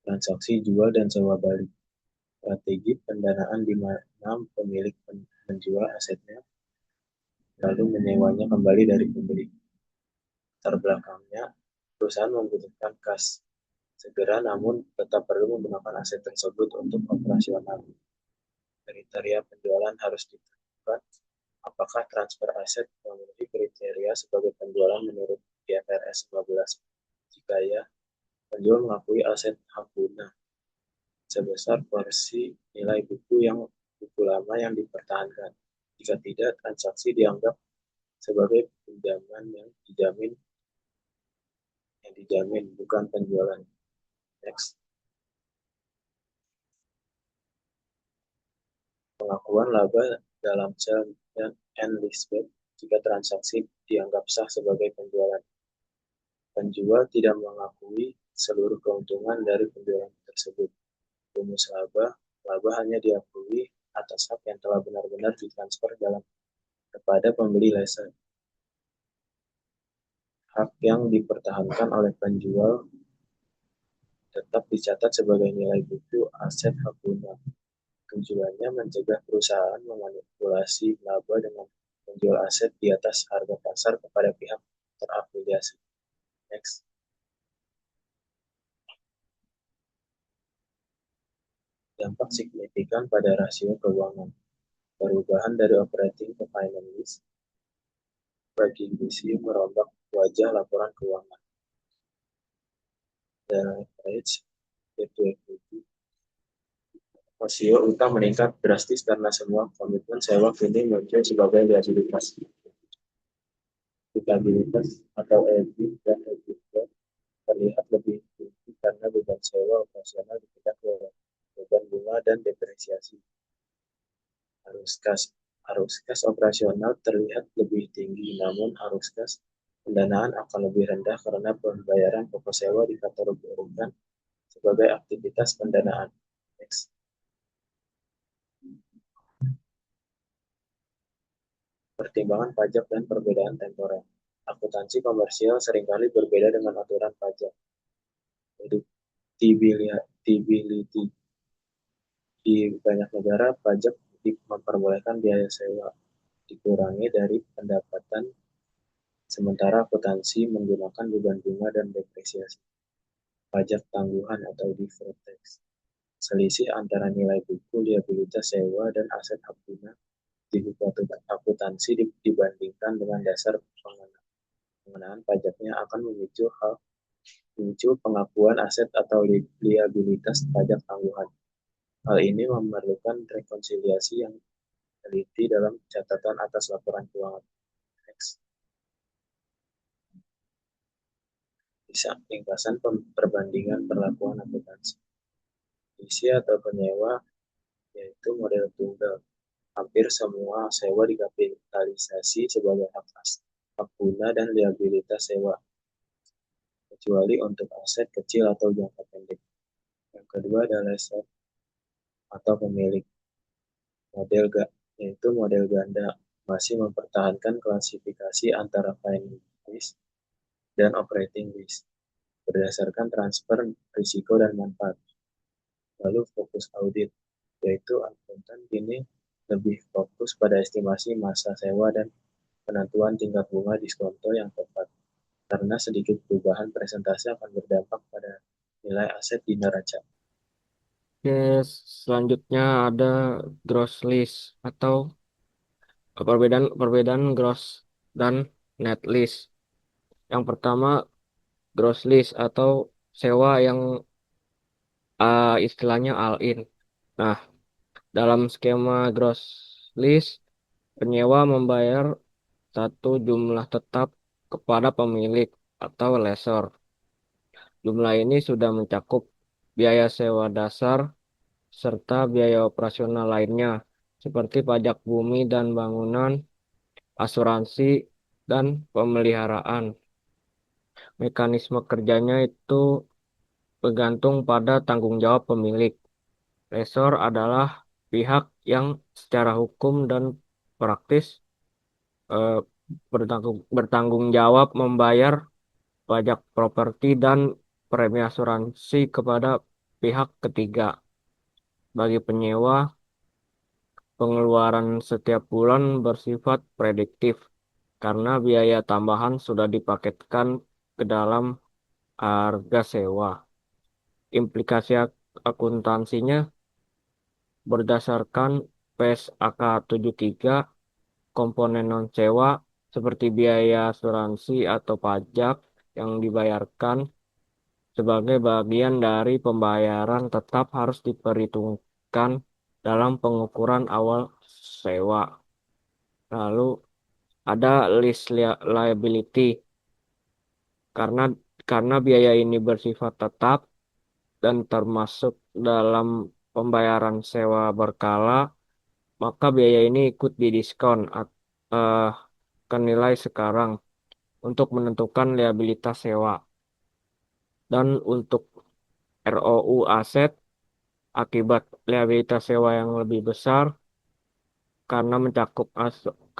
Transaksi jual dan sewa balik, strategi pendanaan di mana pemilik menjual asetnya lalu menyewanya kembali dari pembeli. Latar belakangnya, perusahaan membutuhkan kas segera namun tetap perlu menggunakan aset tersebut untuk operasional. Kriteria penjualan harus ditentukan. Apakah transfer aset memenuhi kriteria sebagai penjualan menurut IFRS 15? Jika ya, penjual mengakui aset hak guna sebesar porsi nilai buku lama yang dipertahankan. Jika tidak, transaksi dianggap sebagai pinjaman yang dijamin, bukan penjualan. Next. Pengakuan laba dalam sale and leaseback jika transaksi dianggap sah sebagai penjualan. Penjual tidak mengakui seluruh keuntungan dari penjualan tersebut. Rumus laba hanya diakui atas hak yang telah benar-benar ditransfer kepada pembeli laser. Hak yang dipertahankan oleh penjual tetap dicatat sebagai nilai buku aset hak guna. Tujuannya mencegah perusahaan memanipulasi laba dengan menjual aset di atas harga pasar kepada pihak terafiliasi. Next. Dampak signifikan pada rasio keuangan. Perubahan dari operating ke finance bagi gizi merombak wajah laporan keuangan. Dan leverage to equity. Rasio utang meningkat drastis karena semua komitmen sewa kini muncul sebagai liabilitas. Liabilitas atau EBIT dan EBITDA terlihat lebih tinggi karena beban sewa operasional dipindah ke beban bunga dan depresiasi. Arus kas operasional terlihat lebih tinggi, namun arus kas pendanaan akan lebih rendah karena pembayaran pokok sewa dikategorikan sebagai aktivitas pendanaan. Next. Pertimbangan pajak dan perbedaan temporer. Akuntansi komersial seringkali berbeda dengan aturan pajak. Deductibility. Di banyak negara, pajak memperbolehkan biaya sewa dikurangi dari pendapatan, sementara akuntansi menggunakan beban bunga dan depresiasi. Pajak tangguhan atau deferred tax. Selisih antara nilai buku liabilitas sewa dan aset hak guna di buku akuntansi dibandingkan dengan dasar pengenaan pajaknya akan memicu pengakuan aset atau liabilitas pajak tangguhan. Hal ini memerlukan rekonsiliasi yang teliti dalam catatan atas laporan keuangan. Next. Bisa ringkasan perbandingan perlakuan akuntansi. Isi atau penyewa yaitu model tunggal. Hampir semua sewa dikapitalisasi sebagai hak guna dan liabilitas sewa, kecuali untuk aset kecil atau jangka pendek. Yang kedua adalah lessor atau pemilik. Yaitu model ganda, masih mempertahankan klasifikasi antara finance lease dan operating lease berdasarkan transfer risiko dan manfaat. Lalu fokus audit, yaitu akuntan kini lebih fokus pada estimasi masa sewa dan penentuan tingkat bunga diskonto yang tepat, karena sedikit perubahan presentasi akan berdampak pada nilai aset di neraca. Oke, selanjutnya ada gross list atau perbedaan perbedaan gross dan net list. Yang pertama, gross list atau sewa yang istilahnya all in. Nah, dalam skema gross list, penyewa membayar satu jumlah tetap kepada pemilik atau lessor. Jumlah ini sudah mencakup biaya sewa dasar serta biaya operasional lainnya, seperti pajak bumi dan bangunan, asuransi, dan pemeliharaan. Mekanisme kerjanya itu bergantung pada tanggung jawab pemilik. Lessor adalah pihak yang secara hukum dan praktis eh, bertanggung jawab membayar pajak properti dan premi asuransi kepada pihak ketiga. Bagi penyewa, pengeluaran setiap bulan bersifat prediktif karena biaya tambahan sudah dipaketkan ke dalam harga sewa. Implikasi akuntansinya berdasarkan PES AK 73, komponen non sewa seperti biaya asuransi atau pajak yang dibayarkan sebagai bagian dari pembayaran tetap harus diperhitungkan dalam pengukuran awal sewa. Lalu ada list liability karena biaya ini bersifat tetap dan termasuk dalam pembayaran sewa berkala, maka biaya ini ikut didiskon eh, ke nilai sekarang untuk menentukan liabilitas sewa. Dan untuk ROU aset, akibat liabilitas sewa yang lebih besar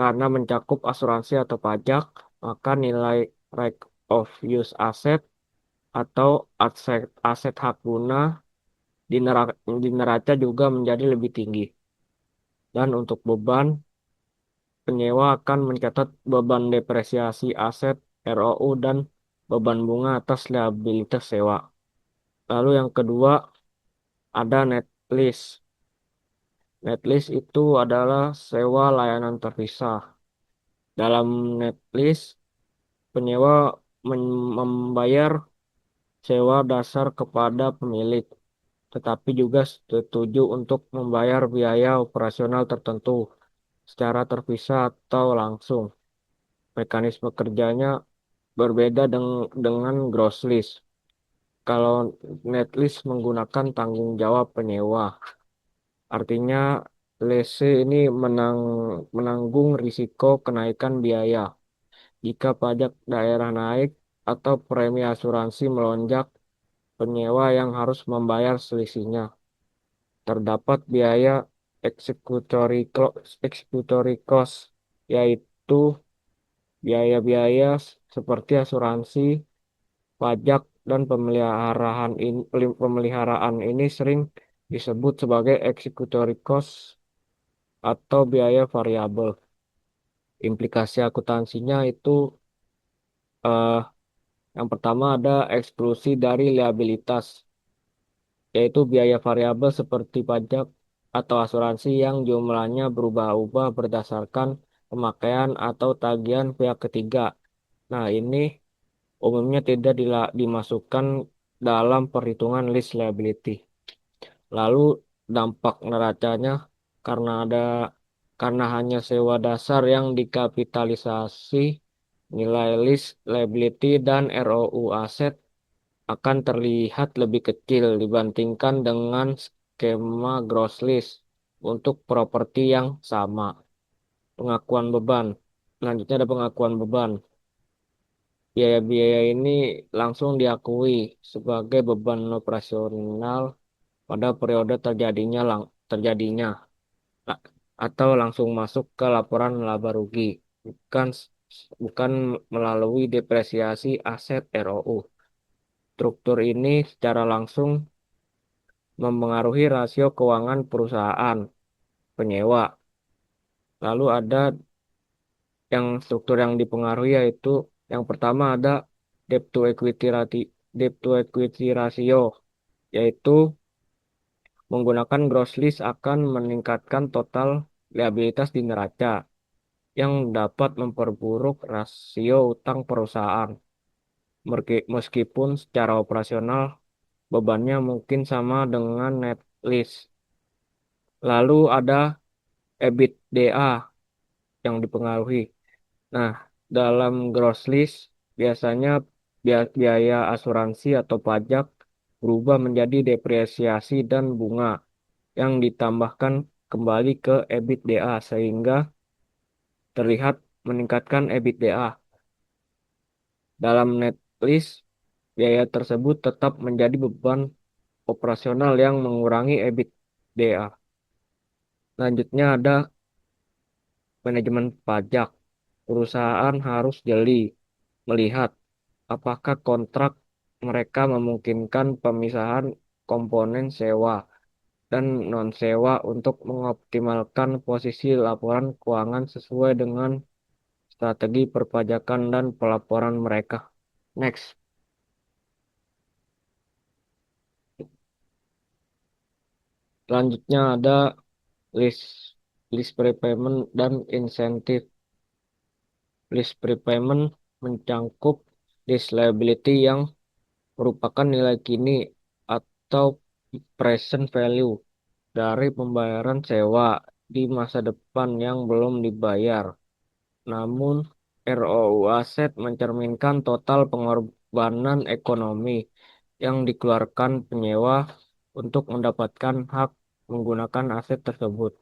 karena mencakup asuransi atau pajak, maka nilai right of use asset atau aset aset hak guna di neraca juga menjadi lebih tinggi. Dan untuk beban, penyewa akan mencatat beban depresiasi aset ROU dan beban bunga atas liabilitas sewa. Lalu yang kedua ada net lease. Net lease itu adalah sewa layanan terpisah. Dalam net lease, penyewa membayar sewa dasar kepada pemilik, tetapi juga setuju untuk membayar biaya operasional tertentu secara terpisah atau langsung. Mekanisme kerjanya berbeda dengan gross lease. Kalau net lease menggunakan tanggung jawab penyewa, artinya lese ini menanggung risiko kenaikan biaya. Jika pajak daerah naik atau premi asuransi melonjak, penyewa yang harus membayar selisihnya. Terdapat biaya executory cost, yaitu biaya-biaya seperti asuransi, pajak, dan pemeliharaan ini sering disebut sebagai executory cost atau biaya variabel. Implikasi akuntansinya itu eh, yang pertama ada eksklusi dari liabilitas, yaitu biaya variabel seperti pajak atau asuransi yang jumlahnya berubah-ubah berdasarkan pemakaian atau tagihan pihak ketiga. Nah, ini umumnya tidak dimasukkan dalam perhitungan list liability. Lalu dampak neracanya karena hanya sewa dasar yang dikapitalisasi, nilai list liability dan ROU aset akan terlihat lebih kecil dibandingkan dengan skema gross list untuk properti yang sama. Pengakuan beban. Selanjutnya ada pengakuan beban. Biaya-biaya ini langsung diakui sebagai beban operasional pada periode terjadinya a- atau langsung masuk ke laporan laba rugi, bukan bukan melalui depresiasi aset ROU. Struktur ini secara langsung mempengaruhi rasio keuangan perusahaan penyewa. Lalu ada yang struktur yang dipengaruhi yaitu yang pertama ada debt to equity ratio, yaitu menggunakan gross lease akan meningkatkan total liabilitas di neraca yang dapat memperburuk rasio utang perusahaan. Meskipun secara operasional bebannya mungkin sama dengan net lease. Lalu ada EBITDA yang dipengaruhi. Nah, dalam gross list biasanya biaya asuransi atau pajak berubah menjadi depresiasi dan bunga yang ditambahkan kembali ke EBITDA sehingga terlihat meningkatkan EBITDA. Dalam net list, biaya tersebut tetap menjadi beban operasional yang mengurangi EBITDA. Selanjutnya ada manajemen pajak. Perusahaan harus jeli melihat apakah kontrak mereka memungkinkan pemisahan komponen sewa dan non-sewa untuk mengoptimalkan posisi laporan keuangan sesuai dengan strategi perpajakan dan pelaporan mereka. Next, selanjutnya ada list list prepayment dan insentif. List prepayment mencangkup list liability yang merupakan nilai kini atau present value dari pembayaran sewa di masa depan yang belum dibayar. Namun, ROU aset mencerminkan total pengorbanan ekonomi yang dikeluarkan penyewa untuk mendapatkan hak menggunakan aset tersebut.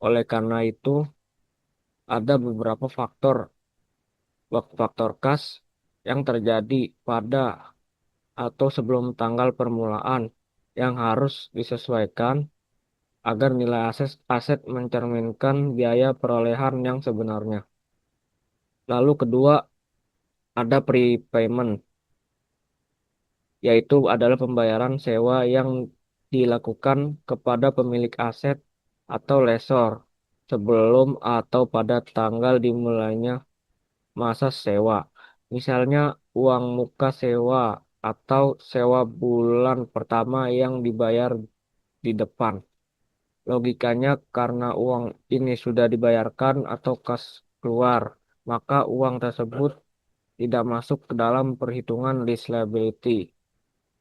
Oleh karena itu, ada beberapa faktor kas yang terjadi pada atau sebelum tanggal permulaan yang harus disesuaikan agar nilai aset mencerminkan biaya perolehan yang sebenarnya. Lalu kedua, ada prepayment, yaitu adalah pembayaran sewa yang dilakukan kepada pemilik aset atau lessor sebelum atau pada tanggal dimulainya masa sewa. Misalnya uang muka sewa atau sewa bulan pertama yang dibayar di depan. Logikanya karena uang ini sudah dibayarkan atau kas keluar, maka uang tersebut tidak masuk ke dalam perhitungan lease liability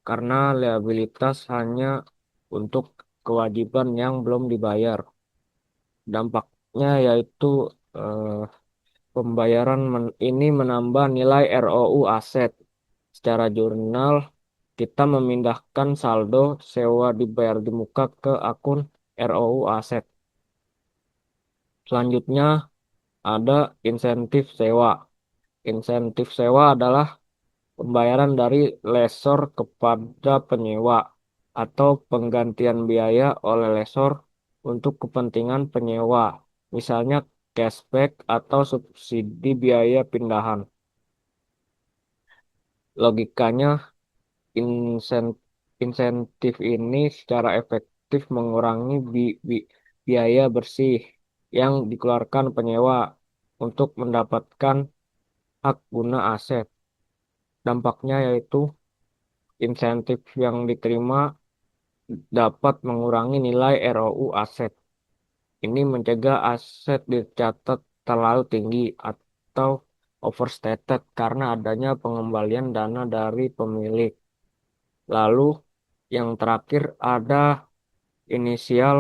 karena liabilitas hanya untuk kewajiban yang belum dibayar. Dampaknya yaitu eh, pembayaran ini menambah nilai ROU aset. Secara jurnal, kita memindahkan saldo sewa dibayar di muka ke akun ROU aset. Selanjutnya ada insentif sewa. Insentif sewa adalah pembayaran dari lessor kepada penyewa atau penggantian biaya oleh lessor untuk kepentingan penyewa, misalnya cashback atau subsidi biaya pindahan. Logikanya, insen- insentif ini secara efektif mengurangi biaya bersih yang dikeluarkan penyewa untuk mendapatkan hak guna aset. Dampaknya yaitu insentif yang diterima dapat mengurangi nilai ROU aset. Ini mencegah aset dicatat terlalu tinggi atau overstated karena adanya pengembalian dana dari pemilik. Lalu yang terakhir ada inisial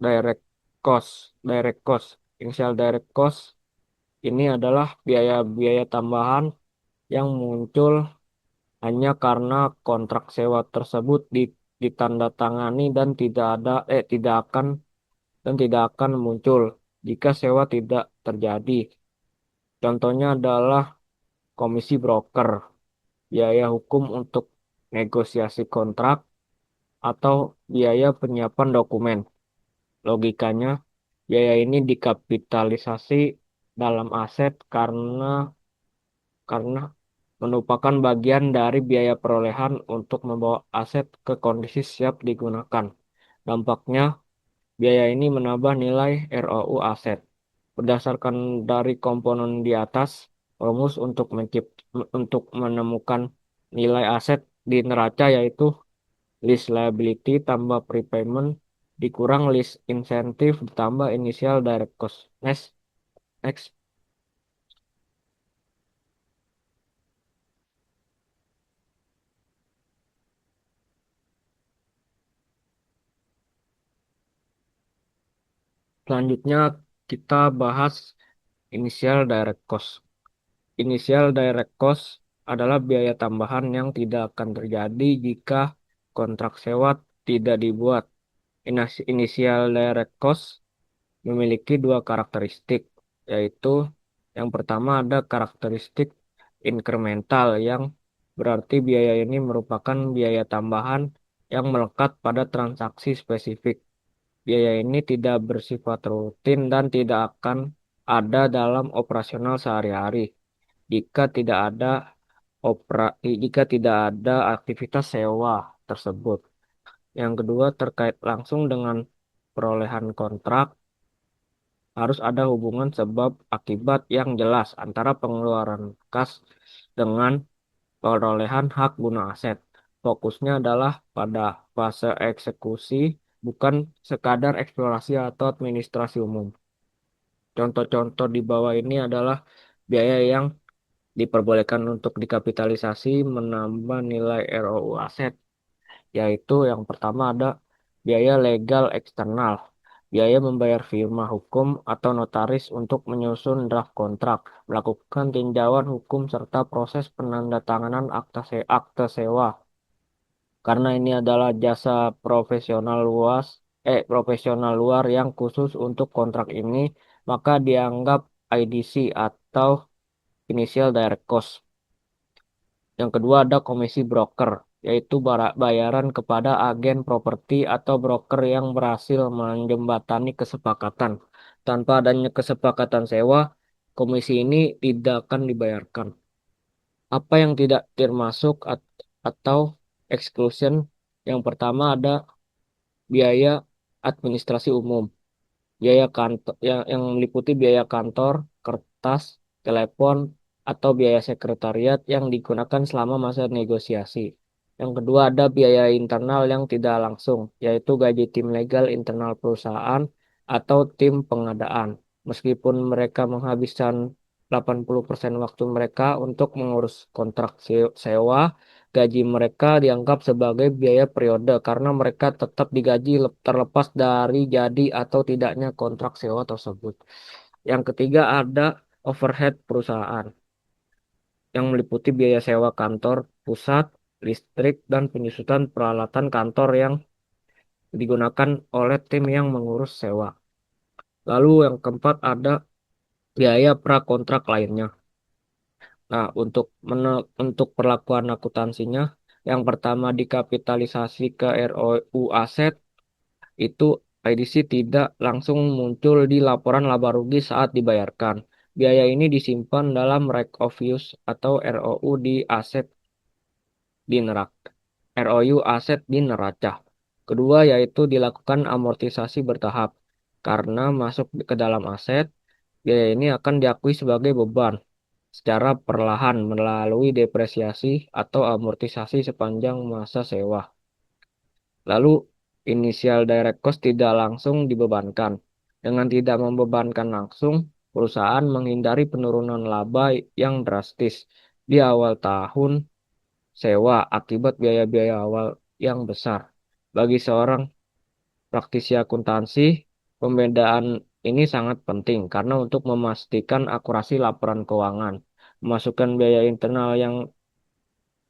direct cost. Direct cost. Inisial direct cost ini adalah biaya-biaya tambahan yang muncul hanya karena kontrak sewa tersebut ditandatangani dan tidak akan muncul jika sewa tidak terjadi. Contohnya adalah komisi broker, biaya hukum untuk negosiasi kontrak, atau biaya penyiapan dokumen. Logikanya, biaya ini dikapitalisasi dalam aset karena merupakan bagian dari biaya perolehan untuk membawa aset ke kondisi siap digunakan. Dampaknya, biaya ini menambah nilai ROU aset. Berdasarkan dari komponen di atas, rumus untuk menemukan nilai aset di neraca yaitu list liability tambah prepayment dikurang list insentif ditambah initial direct cost. Next, next. Selanjutnya kita bahas initial direct cost. Initial direct cost adalah biaya tambahan yang tidak akan terjadi jika kontrak sewa tidak dibuat. Initial direct cost memiliki dua karakteristik, yaitu yang pertama ada karakteristik incremental yang berarti biaya ini merupakan biaya tambahan yang melekat pada transaksi spesifik. Biaya ini tidak bersifat rutin dan tidak akan ada dalam operasional sehari-hari jika tidak ada jika tidak ada aktivitas sewa tersebut. Yang kedua terkait langsung dengan perolehan kontrak, harus ada hubungan sebab akibat yang jelas antara pengeluaran kas dengan perolehan hak guna aset. Fokusnya adalah pada fase eksekusi, bukan sekadar eksplorasi atau administrasi umum. Contoh-contoh di bawah ini adalah biaya yang diperbolehkan untuk dikapitalisasi menambah nilai ROU aset, yaitu yang pertama ada biaya legal eksternal, biaya membayar firma hukum atau notaris untuk menyusun draft kontrak, melakukan tinjauan hukum serta proses penandatanganan akte sewa. Karena ini adalah jasa profesional luar yang khusus untuk kontrak ini, maka dianggap IDC atau Initial Direct Cost. Yang kedua ada komisi broker, yaitu bayaran kepada agen properti atau broker yang berhasil menjembatani kesepakatan. Tanpa adanya kesepakatan sewa, komisi ini tidak akan dibayarkan. Apa yang tidak termasuk atau exclusion? Yang pertama ada biaya administrasi umum. Biaya kantor yang meliputi biaya kantor, kertas, telepon, atau biaya sekretariat yang digunakan selama masa negosiasi. Yang kedua ada biaya internal yang tidak langsung, yaitu gaji tim legal internal perusahaan atau tim pengadaan. Meskipun mereka menghabiskan 80% waktu mereka untuk mengurus kontrak sewa, gaji mereka dianggap sebagai biaya periode karena mereka tetap digaji terlepas dari jadi atau tidaknya kontrak sewa tersebut. Yang ketiga ada overhead perusahaan yang meliputi biaya sewa kantor pusat, listrik, dan penyusutan peralatan kantor yang digunakan oleh tim yang mengurus sewa. Lalu yang keempat ada biaya prakontrak lainnya. Nah, untuk perlakuan akuntansinya, yang pertama dikapitalisasi ke ROU aset, itu IDC tidak langsung muncul di laporan laba rugi saat dibayarkan. Biaya ini disimpan dalam right of use atau ROU di aset di neraca. ROU aset di neraca. Kedua yaitu dilakukan amortisasi bertahap. Karena masuk ke dalam aset, biaya ini akan diakui sebagai beban secara perlahan melalui depresiasi atau amortisasi sepanjang masa sewa. Lalu, inisial direct cost tidak langsung dibebankan. Dengan tidak membebankan langsung, perusahaan menghindari penurunan laba yang drastis di awal tahun sewa akibat biaya-biaya awal yang besar. Bagi seorang praktisi akuntansi, pembedaan ini sangat penting karena untuk memastikan akurasi laporan keuangan, memasukkan biaya internal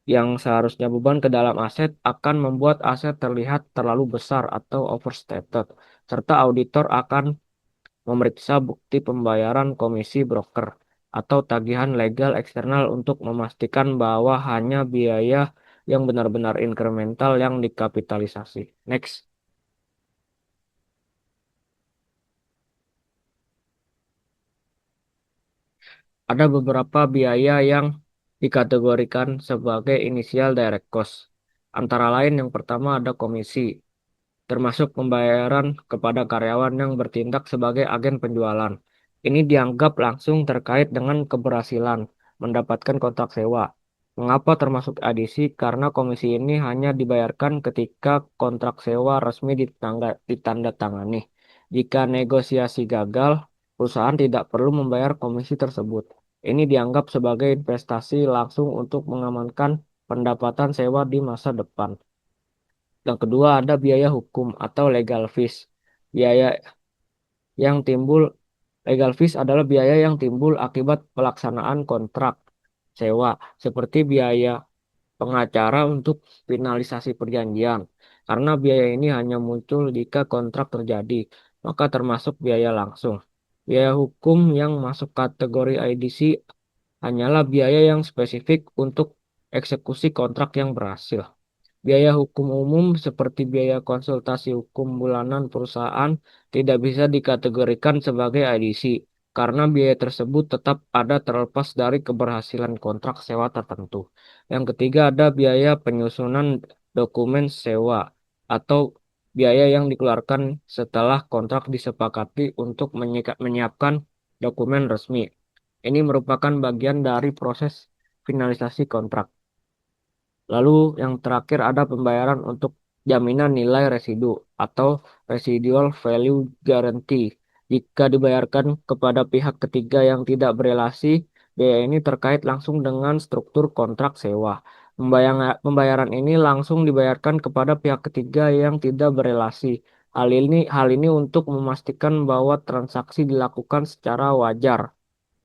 yang seharusnya beban ke dalam aset akan membuat aset terlihat terlalu besar atau overstated, serta auditor akan memeriksa bukti pembayaran komisi broker atau tagihan legal eksternal untuk memastikan bahwa hanya biaya yang benar-benar incremental yang dikapitalisasi. Next. Ada beberapa biaya yang dikategorikan sebagai initial direct cost. Antara lain yang pertama ada komisi, termasuk pembayaran kepada karyawan yang bertindak sebagai agen penjualan. Ini dianggap langsung terkait dengan keberhasilan mendapatkan kontrak sewa. Mengapa termasuk adisi? Karena komisi ini hanya dibayarkan ketika kontrak sewa resmi ditandatangani. Jika negosiasi gagal, perusahaan tidak perlu membayar komisi tersebut. Ini dianggap sebagai investasi langsung untuk mengamankan pendapatan sewa di masa depan. Yang kedua ada biaya hukum atau legal fees. Biaya yang timbul Legal fees adalah biaya yang timbul akibat pelaksanaan kontrak sewa, seperti biaya pengacara untuk finalisasi perjanjian. Karena biaya ini hanya muncul jika kontrak terjadi, maka termasuk biaya langsung. Biaya hukum yang masuk kategori IDC hanyalah biaya yang spesifik untuk eksekusi kontrak yang berhasil. Biaya hukum umum seperti biaya konsultasi hukum bulanan perusahaan tidak bisa dikategorikan sebagai IDC karena biaya tersebut tetap ada terlepas dari keberhasilan kontrak sewa tertentu. Yang ketiga ada biaya penyusunan dokumen sewa atau biaya yang dikeluarkan setelah kontrak disepakati untuk menyiapkan dokumen resmi. Ini merupakan bagian dari proses finalisasi kontrak. Lalu yang terakhir ada pembayaran untuk jaminan nilai residu atau residual value guarantee. Jika dibayarkan kepada pihak ketiga yang tidak berelasi, biaya ini terkait langsung dengan struktur kontrak sewa. Pembayaran ini langsung dibayarkan kepada pihak ketiga yang tidak berelasi. Hal ini untuk memastikan bahwa transaksi dilakukan secara wajar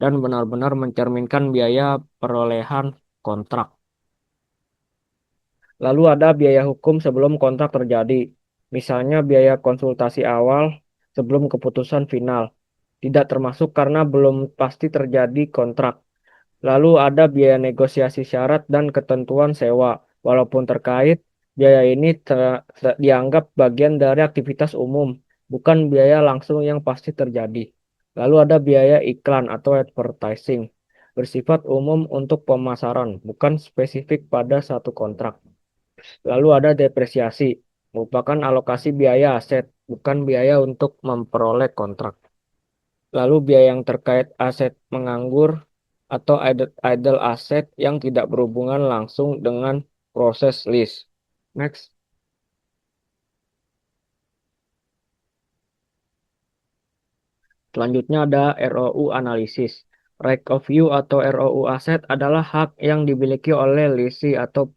dan benar-benar mencerminkan biaya perolehan kontrak. Lalu ada biaya hukum sebelum kontrak terjadi. Misalnya biaya konsultasi awal sebelum keputusan final. Tidak termasuk karena belum pasti terjadi kontrak. Lalu ada biaya negosiasi syarat dan ketentuan sewa. Walaupun terkait, biaya ini dianggap bagian dari aktivitas umum, bukan biaya langsung yang pasti terjadi. Lalu ada biaya iklan atau advertising. Bersifat umum untuk pemasaran, bukan spesifik pada satu kontrak. Lalu ada depresiasi, merupakan alokasi biaya aset, bukan biaya untuk memperoleh kontrak. Lalu biaya yang terkait aset menganggur atau idle aset yang tidak berhubungan langsung dengan proses lease. Next. Selanjutnya ada ROU analisis. Right of use atau ROU aset adalah hak yang dimiliki oleh lisi atau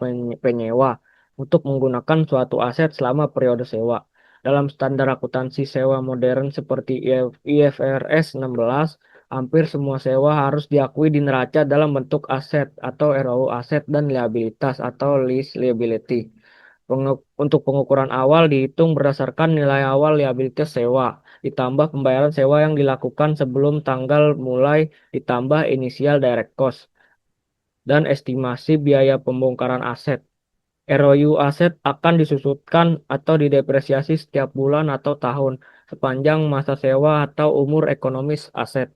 penyewa untuk menggunakan suatu aset selama periode sewa. Dalam standar akuntansi sewa modern seperti IFRS 16, hampir semua sewa harus diakui di neraca dalam bentuk aset atau ROU aset dan liabilitas atau lease liability. Untuk pengukuran awal dihitung berdasarkan nilai awal liabilitas sewa, ditambah pembayaran sewa yang dilakukan sebelum tanggal mulai, ditambah inisial direct cost, dan estimasi biaya pembongkaran aset. ROU aset akan disusutkan atau didepresiasi setiap bulan atau tahun, sepanjang masa sewa atau umur ekonomis aset.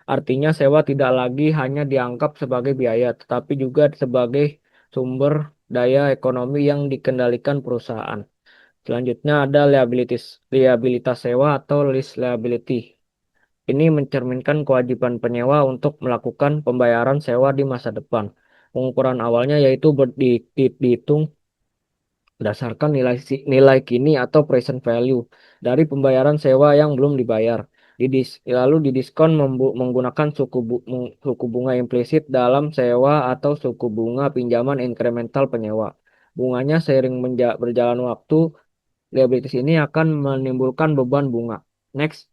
Artinya sewa tidak lagi hanya dianggap sebagai biaya, tetapi juga sebagai sumber daya ekonomi yang dikendalikan perusahaan. Selanjutnya ada liabilitas sewa atau lease liability. Ini mencerminkan kewajiban penyewa untuk melakukan pembayaran sewa di masa depan. Pengukuran awalnya yaitu dihitung berdasarkan nilai kini atau present value dari pembayaran sewa yang belum dibayar. Lalu didiskon menggunakan suku bunga implisit dalam sewa atau suku bunga pinjaman incremental penyewa. Bunganya seiring berjalan waktu, liabilities ini akan menimbulkan beban bunga. Next.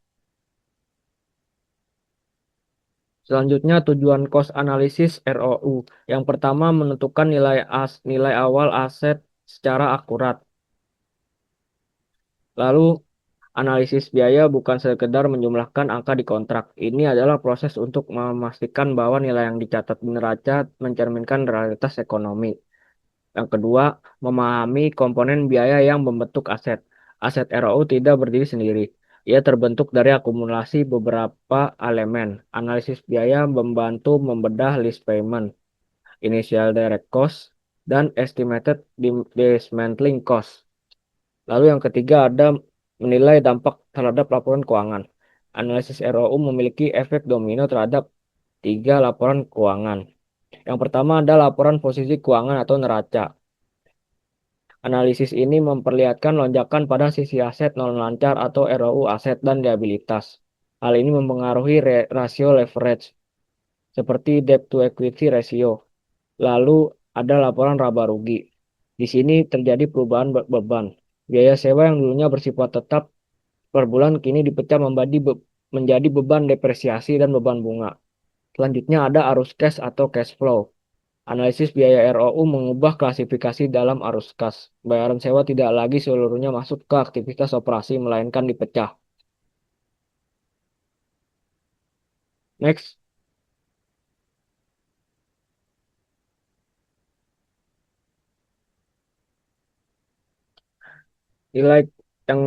Selanjutnya tujuan cost analysis ROU. Yang pertama menentukan nilai awal aset secara akurat. Lalu analisis biaya bukan sekedar menjumlahkan angka di kontrak. Ini adalah proses untuk memastikan bahwa nilai yang dicatat di neraca mencerminkan realitas ekonomi. Yang kedua, memahami komponen biaya yang membentuk aset. Aset ROU tidak berdiri sendiri. Ia terbentuk dari akumulasi beberapa elemen. Analisis biaya membantu membedah list payment, initial direct cost, dan estimated dismantling cost. Lalu yang ketiga ada menilai dampak terhadap laporan keuangan. Analisis ROU memiliki efek domino terhadap tiga laporan keuangan. Yang pertama ada laporan posisi keuangan atau neraca. Analisis ini memperlihatkan lonjakan pada sisi aset non lancar atau ROU aset dan liabilitas. Hal ini mempengaruhi rasio leverage seperti debt to equity ratio. Lalu ada laporan laba rugi. Di sini terjadi perubahan beban. Biaya sewa yang dulunya bersifat tetap per bulan kini dipecah menjadi beban depresiasi dan beban bunga. Selanjutnya ada arus cash atau cash flow. Analisis biaya ROU mengubah klasifikasi dalam arus kas. Bayaran sewa tidak lagi seluruhnya masuk ke aktivitas operasi, melainkan dipecah. Next, nilai yang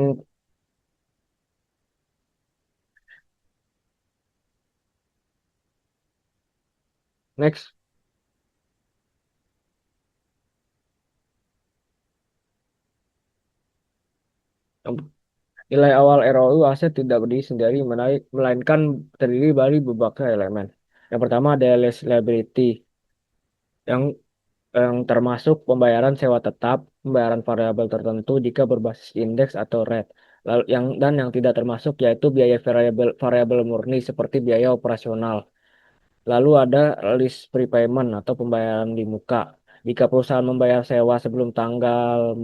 next, yang- nilai awal ROU aset tidak berdiri sendiri, melainkan terdiri dari beberapa elemen. Yang pertama ada liability, yang termasuk pembayaran sewa tetap, pembayaran variabel tertentu jika berbasis indeks atau rate. Lalu yang tidak termasuk yaitu biaya variabel variabel murni seperti biaya operasional. Lalu ada lease prepayment atau pembayaran di muka. Jika perusahaan membayar sewa sebelum tanggal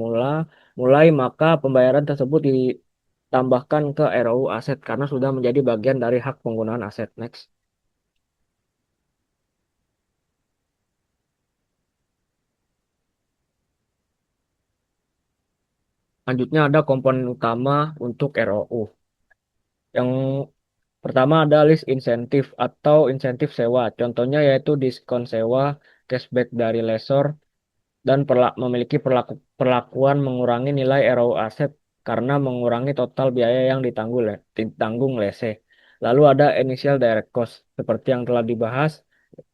mulai maka pembayaran tersebut ditambahkan ke ROU aset karena sudah menjadi bagian dari hak penggunaan aset. Next. Selanjutnya ada komponen utama untuk ROU. Yang pertama ada list insentif atau insentif sewa. Contohnya yaitu diskon sewa, cashback dari lessor, dan memiliki perlakuan mengurangi nilai ROU aset karena mengurangi total biaya yang ditanggung lese. Lalu ada initial direct cost, seperti yang telah dibahas,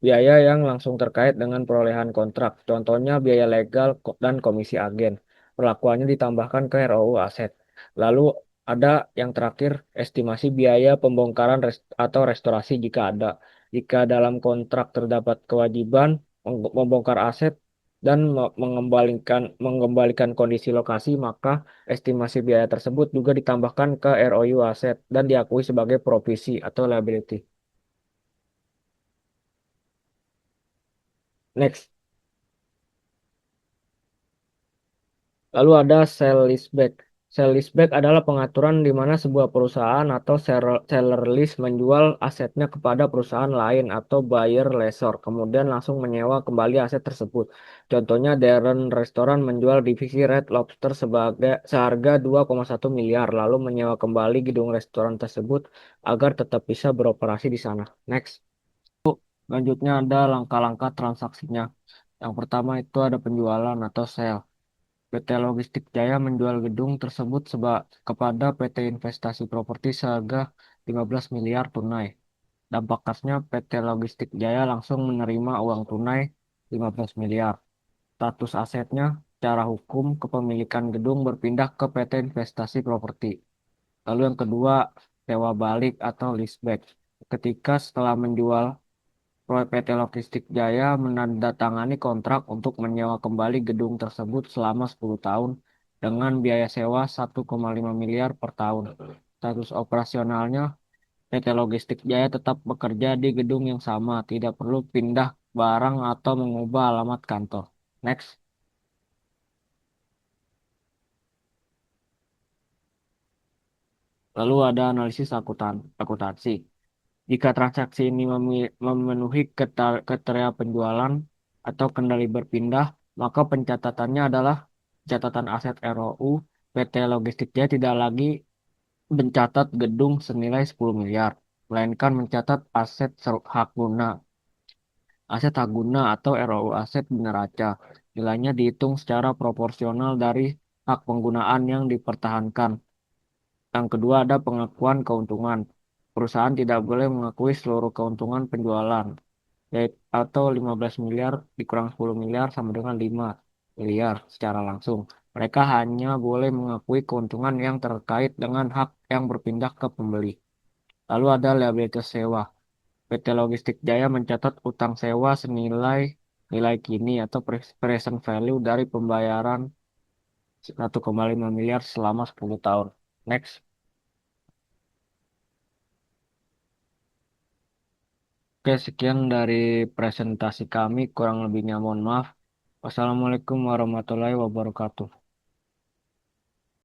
biaya yang langsung terkait dengan perolehan kontrak. Contohnya biaya legal dan komisi agen. Perlakuannya ditambahkan ke ROU aset. Lalu ada yang terakhir, estimasi biaya pembongkaran atau restorasi jika ada. Jika dalam kontrak terdapat kewajiban membongkar aset dan mengembalikan kondisi lokasi, maka estimasi biaya tersebut juga ditambahkan ke ROU aset dan diakui sebagai provisi atau liability. Next. Lalu ada sell leaseback. Sell leaseback adalah pengaturan di mana sebuah perusahaan atau seller lease menjual asetnya kepada perusahaan lain atau buyer lessor, kemudian langsung menyewa kembali aset tersebut. Contohnya Darren Restoran menjual divisi Red Lobster seharga 2,1 miliar, lalu menyewa kembali gedung restoran tersebut agar tetap bisa beroperasi di sana. Next. Selanjutnya ada langkah-langkah transaksinya. Yang pertama itu ada penjualan atau sale. PT Logistik Jaya menjual gedung tersebut kepada PT Investasi Properti seharga 15 miliar tunai. Dampak khasnya PT Logistik Jaya langsung menerima uang tunai 15 miliar. Status asetnya secara hukum kepemilikan gedung berpindah ke PT Investasi Properti. Lalu yang kedua, sewa balik atau leaseback. Ketika setelah menjual, PT Logistik Jaya menandatangani kontrak untuk menyewa kembali gedung tersebut selama 10 tahun dengan biaya sewa 1,5 miliar per tahun. Status operasionalnya, PT Logistik Jaya tetap bekerja di gedung yang sama, tidak perlu pindah barang atau mengubah alamat kantor. Next. Lalu ada analisis akuntansi. Jika transaksi ini memenuhi kriteria penjualan atau kendali berpindah, maka pencatatannya adalah catatan aset ROU. PT Logistik Jaya tidak lagi mencatat gedung senilai 10 miliar, melainkan mencatat hak guna, aset hak guna atau ROU aset neraca. Nilainya dihitung secara proporsional dari hak penggunaan yang dipertahankan. Yang kedua ada pengakuan keuntungan. Perusahaan tidak boleh mengakui seluruh keuntungan penjualan, yaitu atau 15 miliar dikurang 10 miliar sama dengan 5 miliar secara langsung. Mereka hanya boleh mengakui keuntungan yang terkait dengan hak yang berpindah ke pembeli. Lalu ada liabilitas sewa. PT Logistik Jaya mencatat utang sewa senilai nilai kini atau present value dari pembayaran 1,5 miliar selama 10 tahun. Next. Oke, sekian dari presentasi kami. Kurang lebihnya mohon maaf. Wassalamualaikum warahmatullahi wabarakatuh.